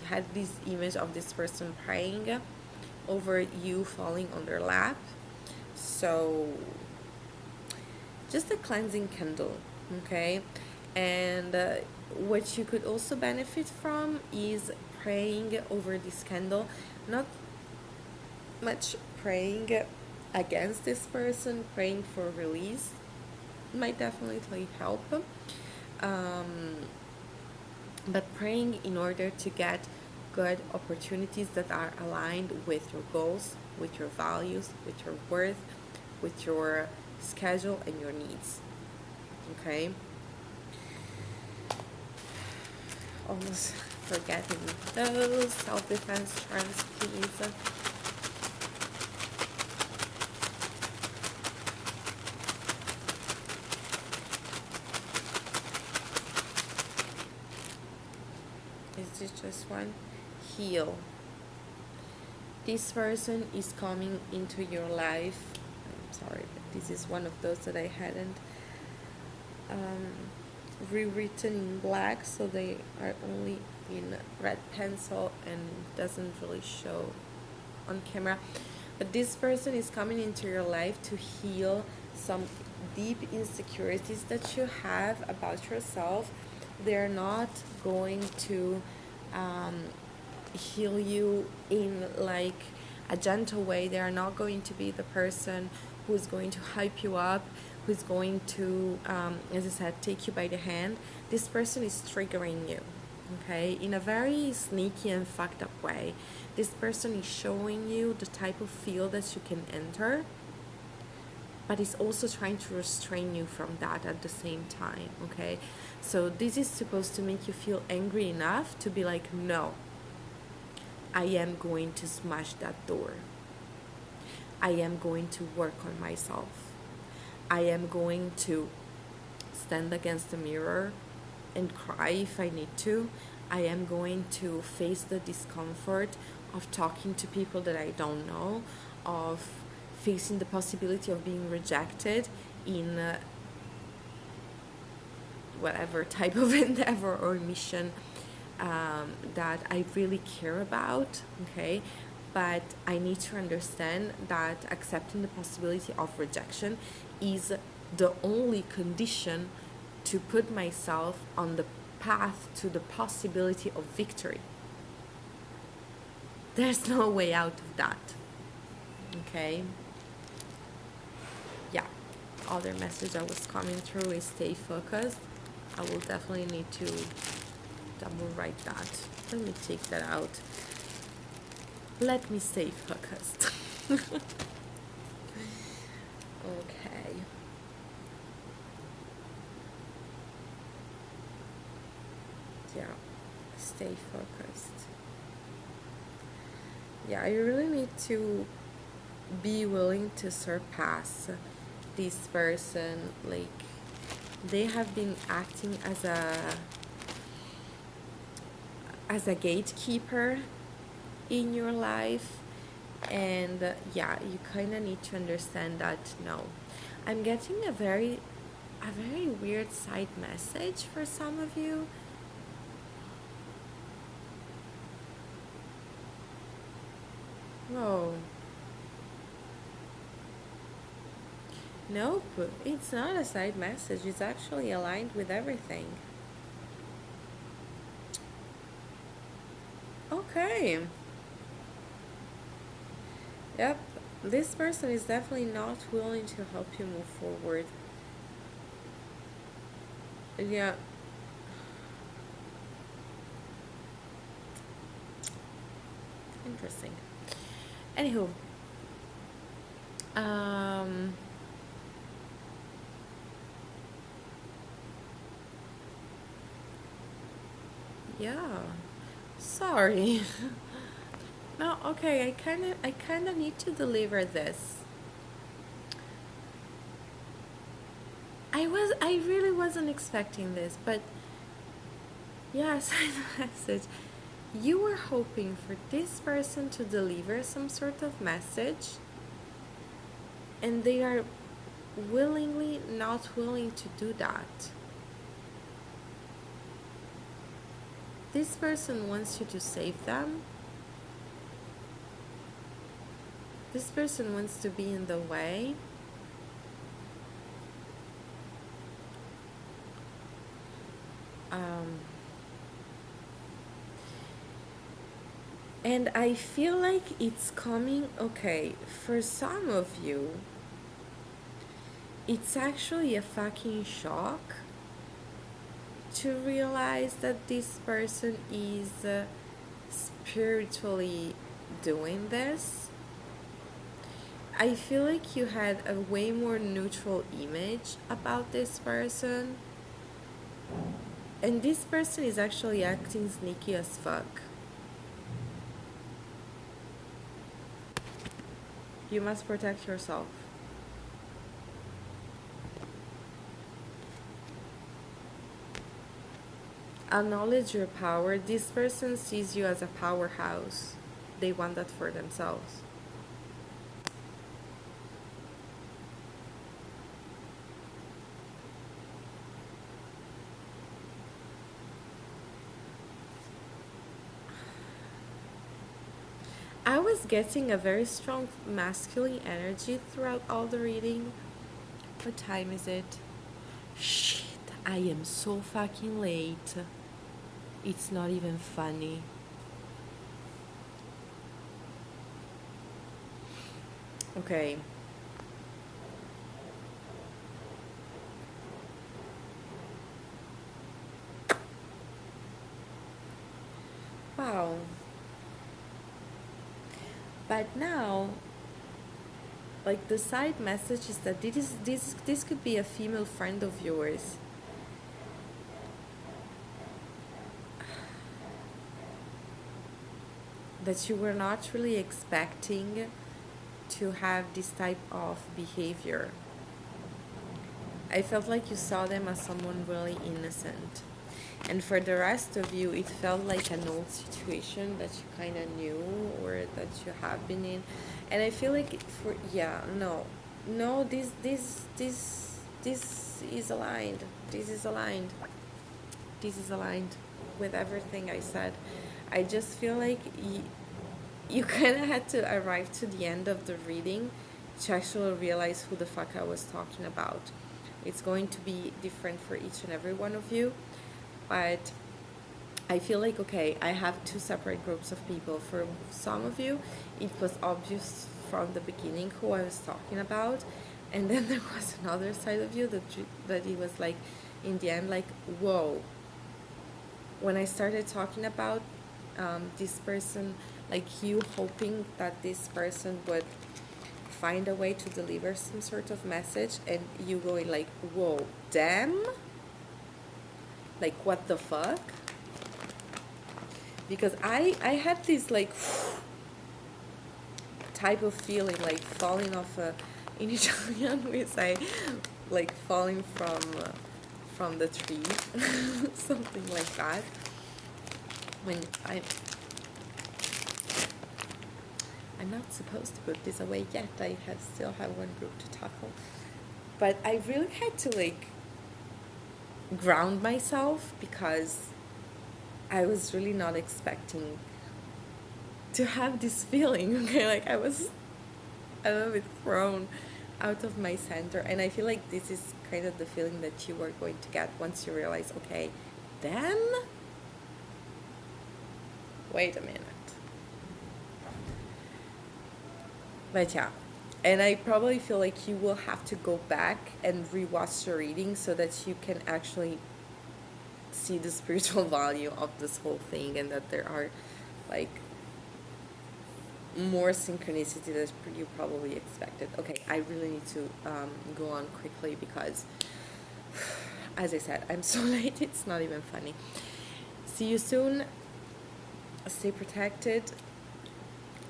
had this image of this person praying over you falling on their lap. So just a cleansing candle, okay? And what you could also benefit from is praying over this candle, not much praying against this person, praying for release might definitely help, but praying in order to get good opportunities that are aligned with your goals, with your values, with your worth, with your schedule and your needs. Okay, almost forgetting those self-defense terms, please. Is this just one? Heal. This person is coming into your life. I'm sorry, but this is one of those that I hadn't rewritten in black, so they are only in red pencil and doesn't really show on camera. But this person is coming into your life to heal some deep insecurities that you have about yourself. They're not going to heal you in like a gentle way. They are not going to be the person who's going to hype you up, who's going to, as I said, take you by the hand. This person is triggering you, okay, in a very sneaky and fucked up way. This person is showing you the type of field that you can enter, but is also trying to restrain you from that at the same time, okay? So this is supposed to make you feel angry enough to be like, no, I am going to smash that door. I am going to work on myself. I am going to stand against the mirror and cry if I need to. I am going to face the discomfort of talking to people that I don't know, of facing the possibility of being rejected in whatever type of endeavor or mission that I really care about, okay? But I need to understand that accepting the possibility of rejection is the only condition to put myself on the path to the possibility of victory. There's no way out of that, okay? Yeah, other message that was coming through is stay focused. I will definitely need to double write that. Let me take that out. Let me stay focused. Okay. Yeah, stay focused. Yeah, I really need to be willing to surpass this person. Like, they have been acting as a gatekeeper in your life, and yeah, you kind of need to understand that. No, I'm getting a very weird side message for some of you. Whoa. Nope, it's not a side message. It's actually aligned with everything. Okay. Yep. This person is definitely not willing to help you move forward. Yeah. Interesting. Anywho, um, yeah. Sorry. No, okay. I kind of need to deliver this. I really wasn't expecting this, but yes, message. You were hoping for this person to deliver some sort of message, and they are willingly not willing to do that. This person wants you to save them. This person wants to be in the way. Um, and I feel like it's coming, okay, for some of you, it's actually a fucking shock to realize that this person is spiritually doing this. I feel like you had a way more neutral image about this person, and this person is actually acting sneaky as fuck. You must protect yourself. Acknowledge your power. This person sees you as a powerhouse. They want that for themselves. I was getting a very strong masculine energy throughout all the reading. What time is it? Shit, I am so fucking late. It's not even funny. Okay. Wow. But now, like, the side message is that this could be a female friend of yours. That you were not really expecting to have this type of behavior. I felt like you saw them as someone really innocent. And for the rest of you, it felt like an old situation that you kind of knew or that you have been in. And I feel like no, this is aligned. This is aligned. This is aligned with everything I said. I just feel like you kind of had to arrive to the end of the reading to actually realize who the fuck I was talking about. It's going to be different for each and every one of you, but I feel like, okay, I have two separate groups of people. For some of you, it was obvious from the beginning who I was talking about, and then there was another side of you that it was like, in the end, like, whoa. When I started talking about this person, like you hoping that this person would find a way to deliver some sort of message, and you going like, whoa, damn, like, what the fuck? Because I had this like type of feeling, like falling off in Italian we say like falling from the tree, something like that. When I'm not supposed to put this away yet. I still have one group to tackle. But I really had to like ground myself because I was really not expecting to have this feeling. Okay, like I was a little bit thrown out of my center. And I feel like this is kind of the feeling that you are going to get once you realize, okay, then wait a minute. But yeah, and I probably feel like you will have to go back and rewatch the reading so that you can actually see the spiritual value of this whole thing, and that there are like more synchronicity than you probably expected. Okay, I really need to go on quickly because, as I said, I'm so late, it's not even funny. See you soon. Stay protected.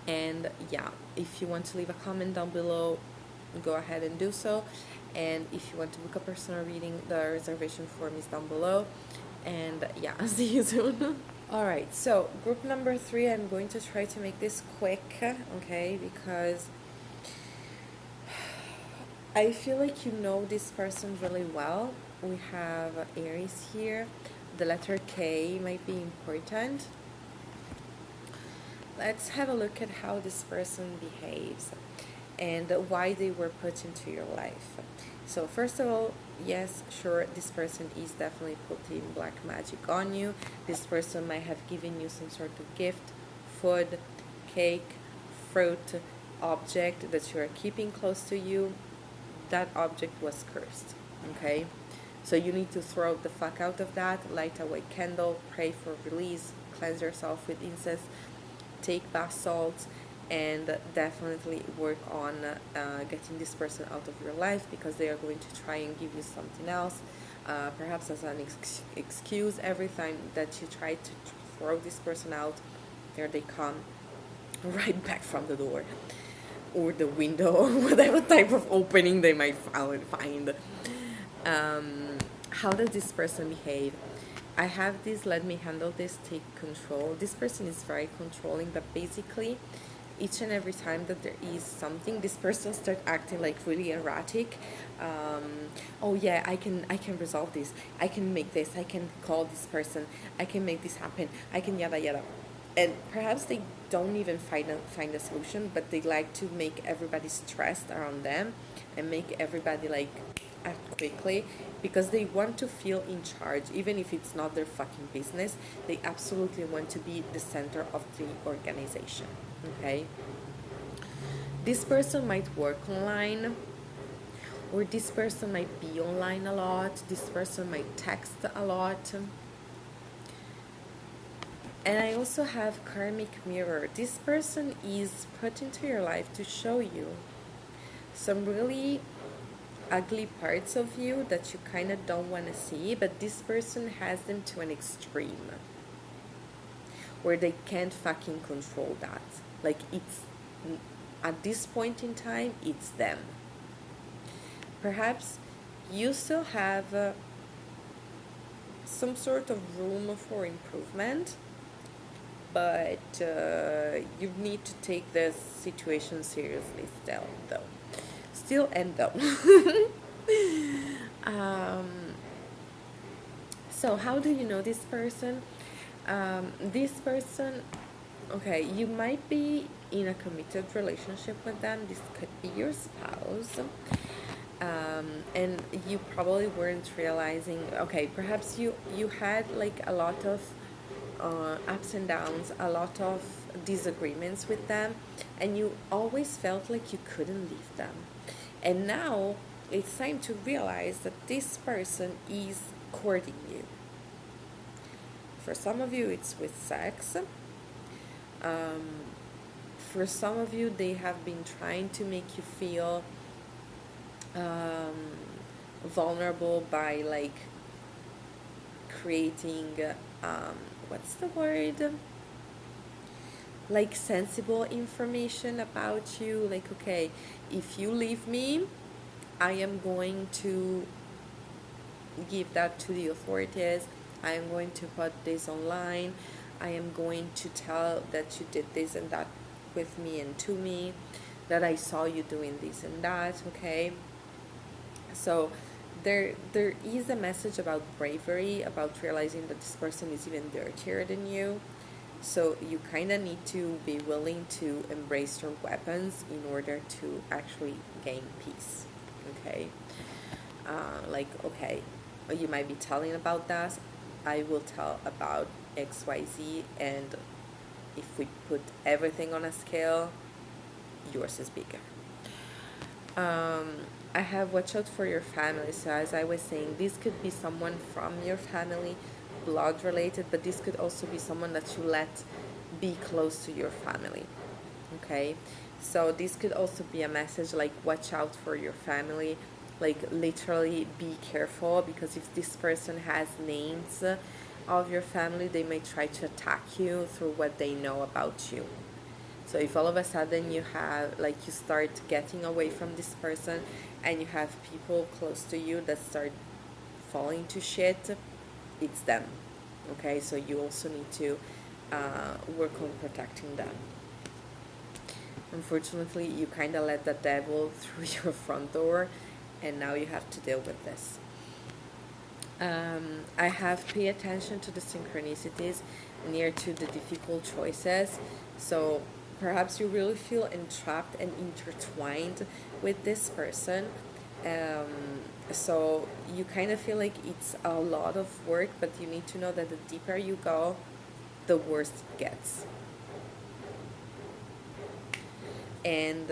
And yeah, if you want to leave a comment down below, go ahead and do so. And if you want to book a personal reading, the reservation form is down below. And yeah, see you soon. All right, so group number 3, I'm going to try to make this quick, okay, because I feel like you know this person really well. We have Aries here. The letter K might be important. Let's have a look at how this person behaves and why they were put into your life. So first of all, yes, sure, this person is definitely putting black magic on you. This person might have given you some sort of gift, food, cake, fruit, object that you are keeping close to you. That object was cursed, okay? So you need to throw the fuck out of that, light a white candle, pray for release, cleanse yourself with incense, take bath salts, and definitely work on getting this person out of your life, because they are going to try and give you something else, perhaps as an excuse. Every time that you try to throw this person out, there they come right back from the door or the window or whatever type of opening they might find. How does this person behave? I have this, let me handle this, take control. This person is very controlling, but basically each and every time that there is something, this person starts acting like really erratic. Oh yeah, I can resolve this, I can make this, I can call this person, I can make this happen, I can yada yada. And perhaps they don't even find a solution, but they like to make everybody stressed around them and make everybody like act quickly, because they want to feel in charge, even if it's not their fucking business. They absolutely want to be the center of the organization, okay? This person might work online, or this person might be online a lot. This person might text a lot. And I also have karmic mirror. This person is put into your life to show you some really ugly parts of you that you kind of don't want to see, but this person has them to an extreme where they can't fucking control that. Like, it's at this point in time, it's them. Perhaps you still have some sort of room for improvement, but you need to take this situation seriously still and though. So how do you know this person? This person, okay, you might be in a committed relationship with them. This could be your spouse. And you probably weren't realizing, okay, perhaps you had like a lot of ups and downs, a lot of disagreements with them, and you always felt like you couldn't leave them. And now it's time to realize that this person is courting you. For some of you, it's with sex. For some of you, they have been trying to make you feel vulnerable by like creating what's the word, like sensible information about you. Like, okay, if you leave me, I am going to give that to the authorities, I am going to put this online, I am going to tell that you did this and that with me and to me, that I saw you doing this and that, okay? So there is a message about bravery, about realizing that this person is even dirtier than you. So you kind of need to be willing to embrace your weapons in order to actually gain peace. Okay? Like, okay, you might be telling about that. I will tell about XYZ, and if we put everything on a scale, yours is bigger. I have watch out for your family. So as I was saying, this could be someone from your family, blood related, but this could also be someone that you let be close to your family. Okay, so this could also be a message like watch out for your family, like literally be careful, because if this person has names of your family, they may try to attack you through what they know about you. So if all of a sudden you have, like, you start getting away from this person and you have people close to you that start falling to shit, it's them. Okay, so you also need to work on protecting them. Unfortunately, you kind of let the devil through your front door, and now you have to deal with this. I have pay attention to the synchronicities near to the difficult choices. So perhaps you really feel entrapped and intertwined with this person. So you kind of feel like it's a lot of work, but you need to know that the deeper you go, the worse it gets. And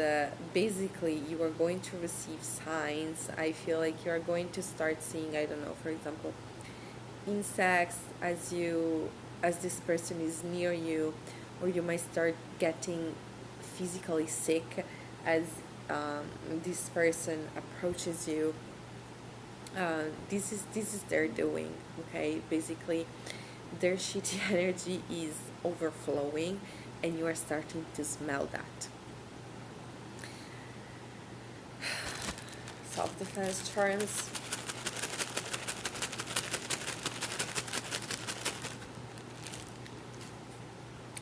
basically you are going to receive signs. I feel like you are going to start seeing, I don't know, for example, insects as this person is near you, or you might start getting physically sick as this person approaches you. This is their doing. Okay, basically their shitty energy is overflowing and you are starting to smell that. Self-defense charms.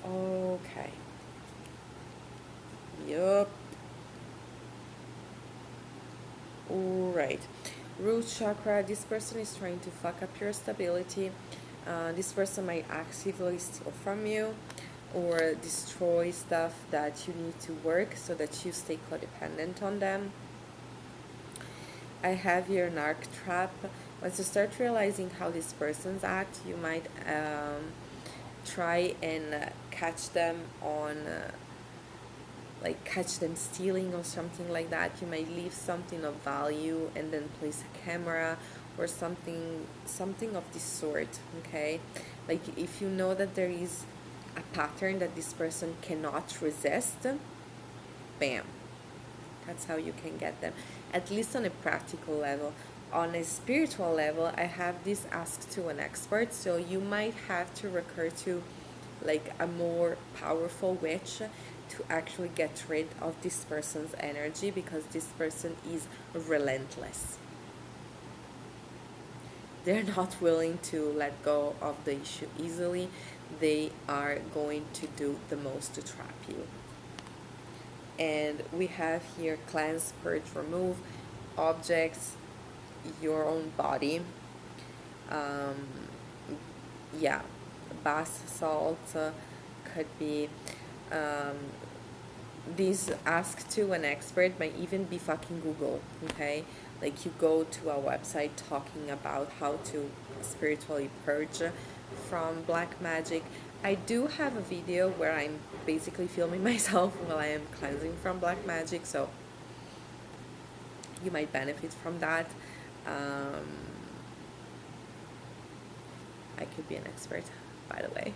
Okay. Yup. Alright. Root chakra. This person is trying to fuck up your stability. This person might actively steal from you or destroy stuff that you need to work so that you stay codependent on them. I have here narc trap. Once you start realizing how these persons act, you might try and catch them on, like catch them stealing or something like that. You might leave something of value and then place a camera or something of this sort. Okay, like if you know that there is a pattern that this person cannot resist, bam, that's how you can get them, at least on a practical level. On a spiritual level, I have this ask to an expert, so you might have to recur to like a more powerful witch to actually get rid of this person's energy, because this person is relentless. They're not willing to let go of the issue easily. They are going to do the most to trap you. And we have here cleanse, purge, remove objects, your own body. Yeah, bath salt could be. These ask to an expert might even be fucking Google. Okay, like you go to a website talking about how to spiritually purge from black magic. I do have a video where I'm basically filming myself while I am cleansing from black magic, so you might benefit from that. I could be an expert, by the way.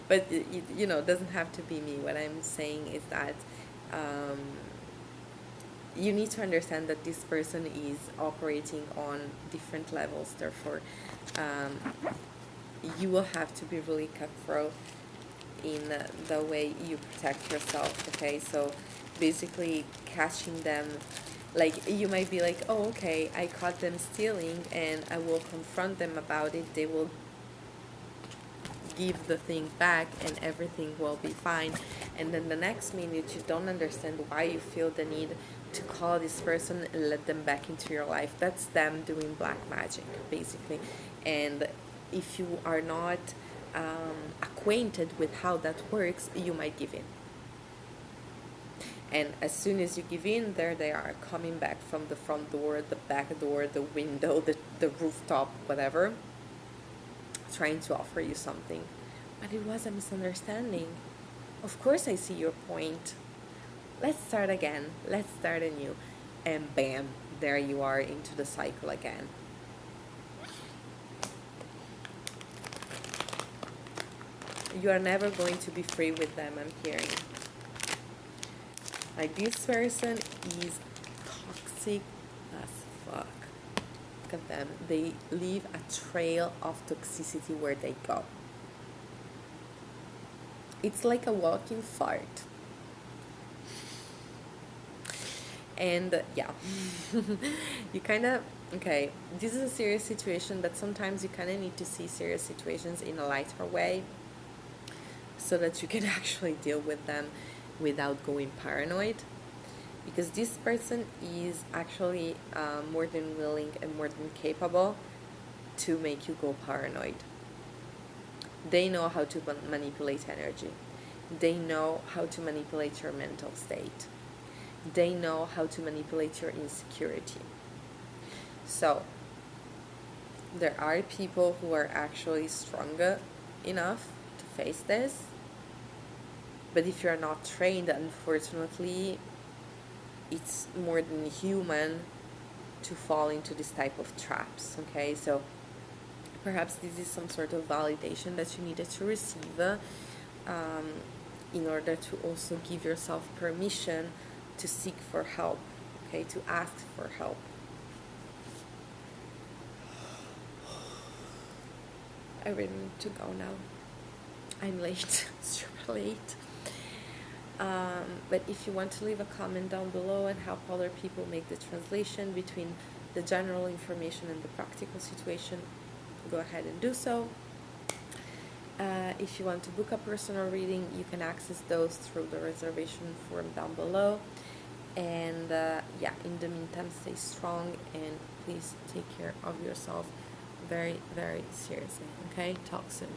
But it doesn't have to be me. What I'm saying is that you need to understand that this person is operating on different levels. Therefore, you will have to be really cutthroat in the way you protect yourself. Okay, so basically catching them, like you might be like, oh okay, I caught them stealing and I will confront them about it. They will give the thing back and everything will be fine. And then the next minute you don't understand why you feel the need to call this person and let them back into your life. That's them doing black magic, basically. And if you are not acquainted with how that works, you might give in. And as soon as you give in, there they are, coming back from the front door, the back door, the window, the rooftop, whatever, trying to offer you something. But it was a misunderstanding. Of course I see your point. Let's start again. Let's start anew. And bam, there you are into the cycle again. You are never going to be free with them, I'm hearing. Like, this person is toxic as fuck. Look at them. They leave a trail of toxicity where they go. It's like a walking fart. And yeah, you kind of, okay, this is a serious situation, but sometimes you kind of need to see serious situations in a lighter way so that you can actually deal with them without going paranoid. Because this person is actually more than willing and more than capable to make you go paranoid. They know how to manipulate energy. They know how to manipulate your mental state. They know how to manipulate your insecurity. So, there are people who are actually stronger enough to face this. But if you're not trained, unfortunately, it's more than human to fall into this type of traps, okay? So perhaps this is some sort of validation that you needed to receive in order to also give yourself permission to seek for help, okay? To ask for help. I really need to go now. I'm late, super late. But if you want to leave a comment down below and help other people make the translation between the general information and the practical situation, go ahead and do so. If you want to book a personal reading, you can access those through the reservation form down below. And yeah, in the meantime, stay strong and please take care of yourself very, very seriously. Okay, talk soon.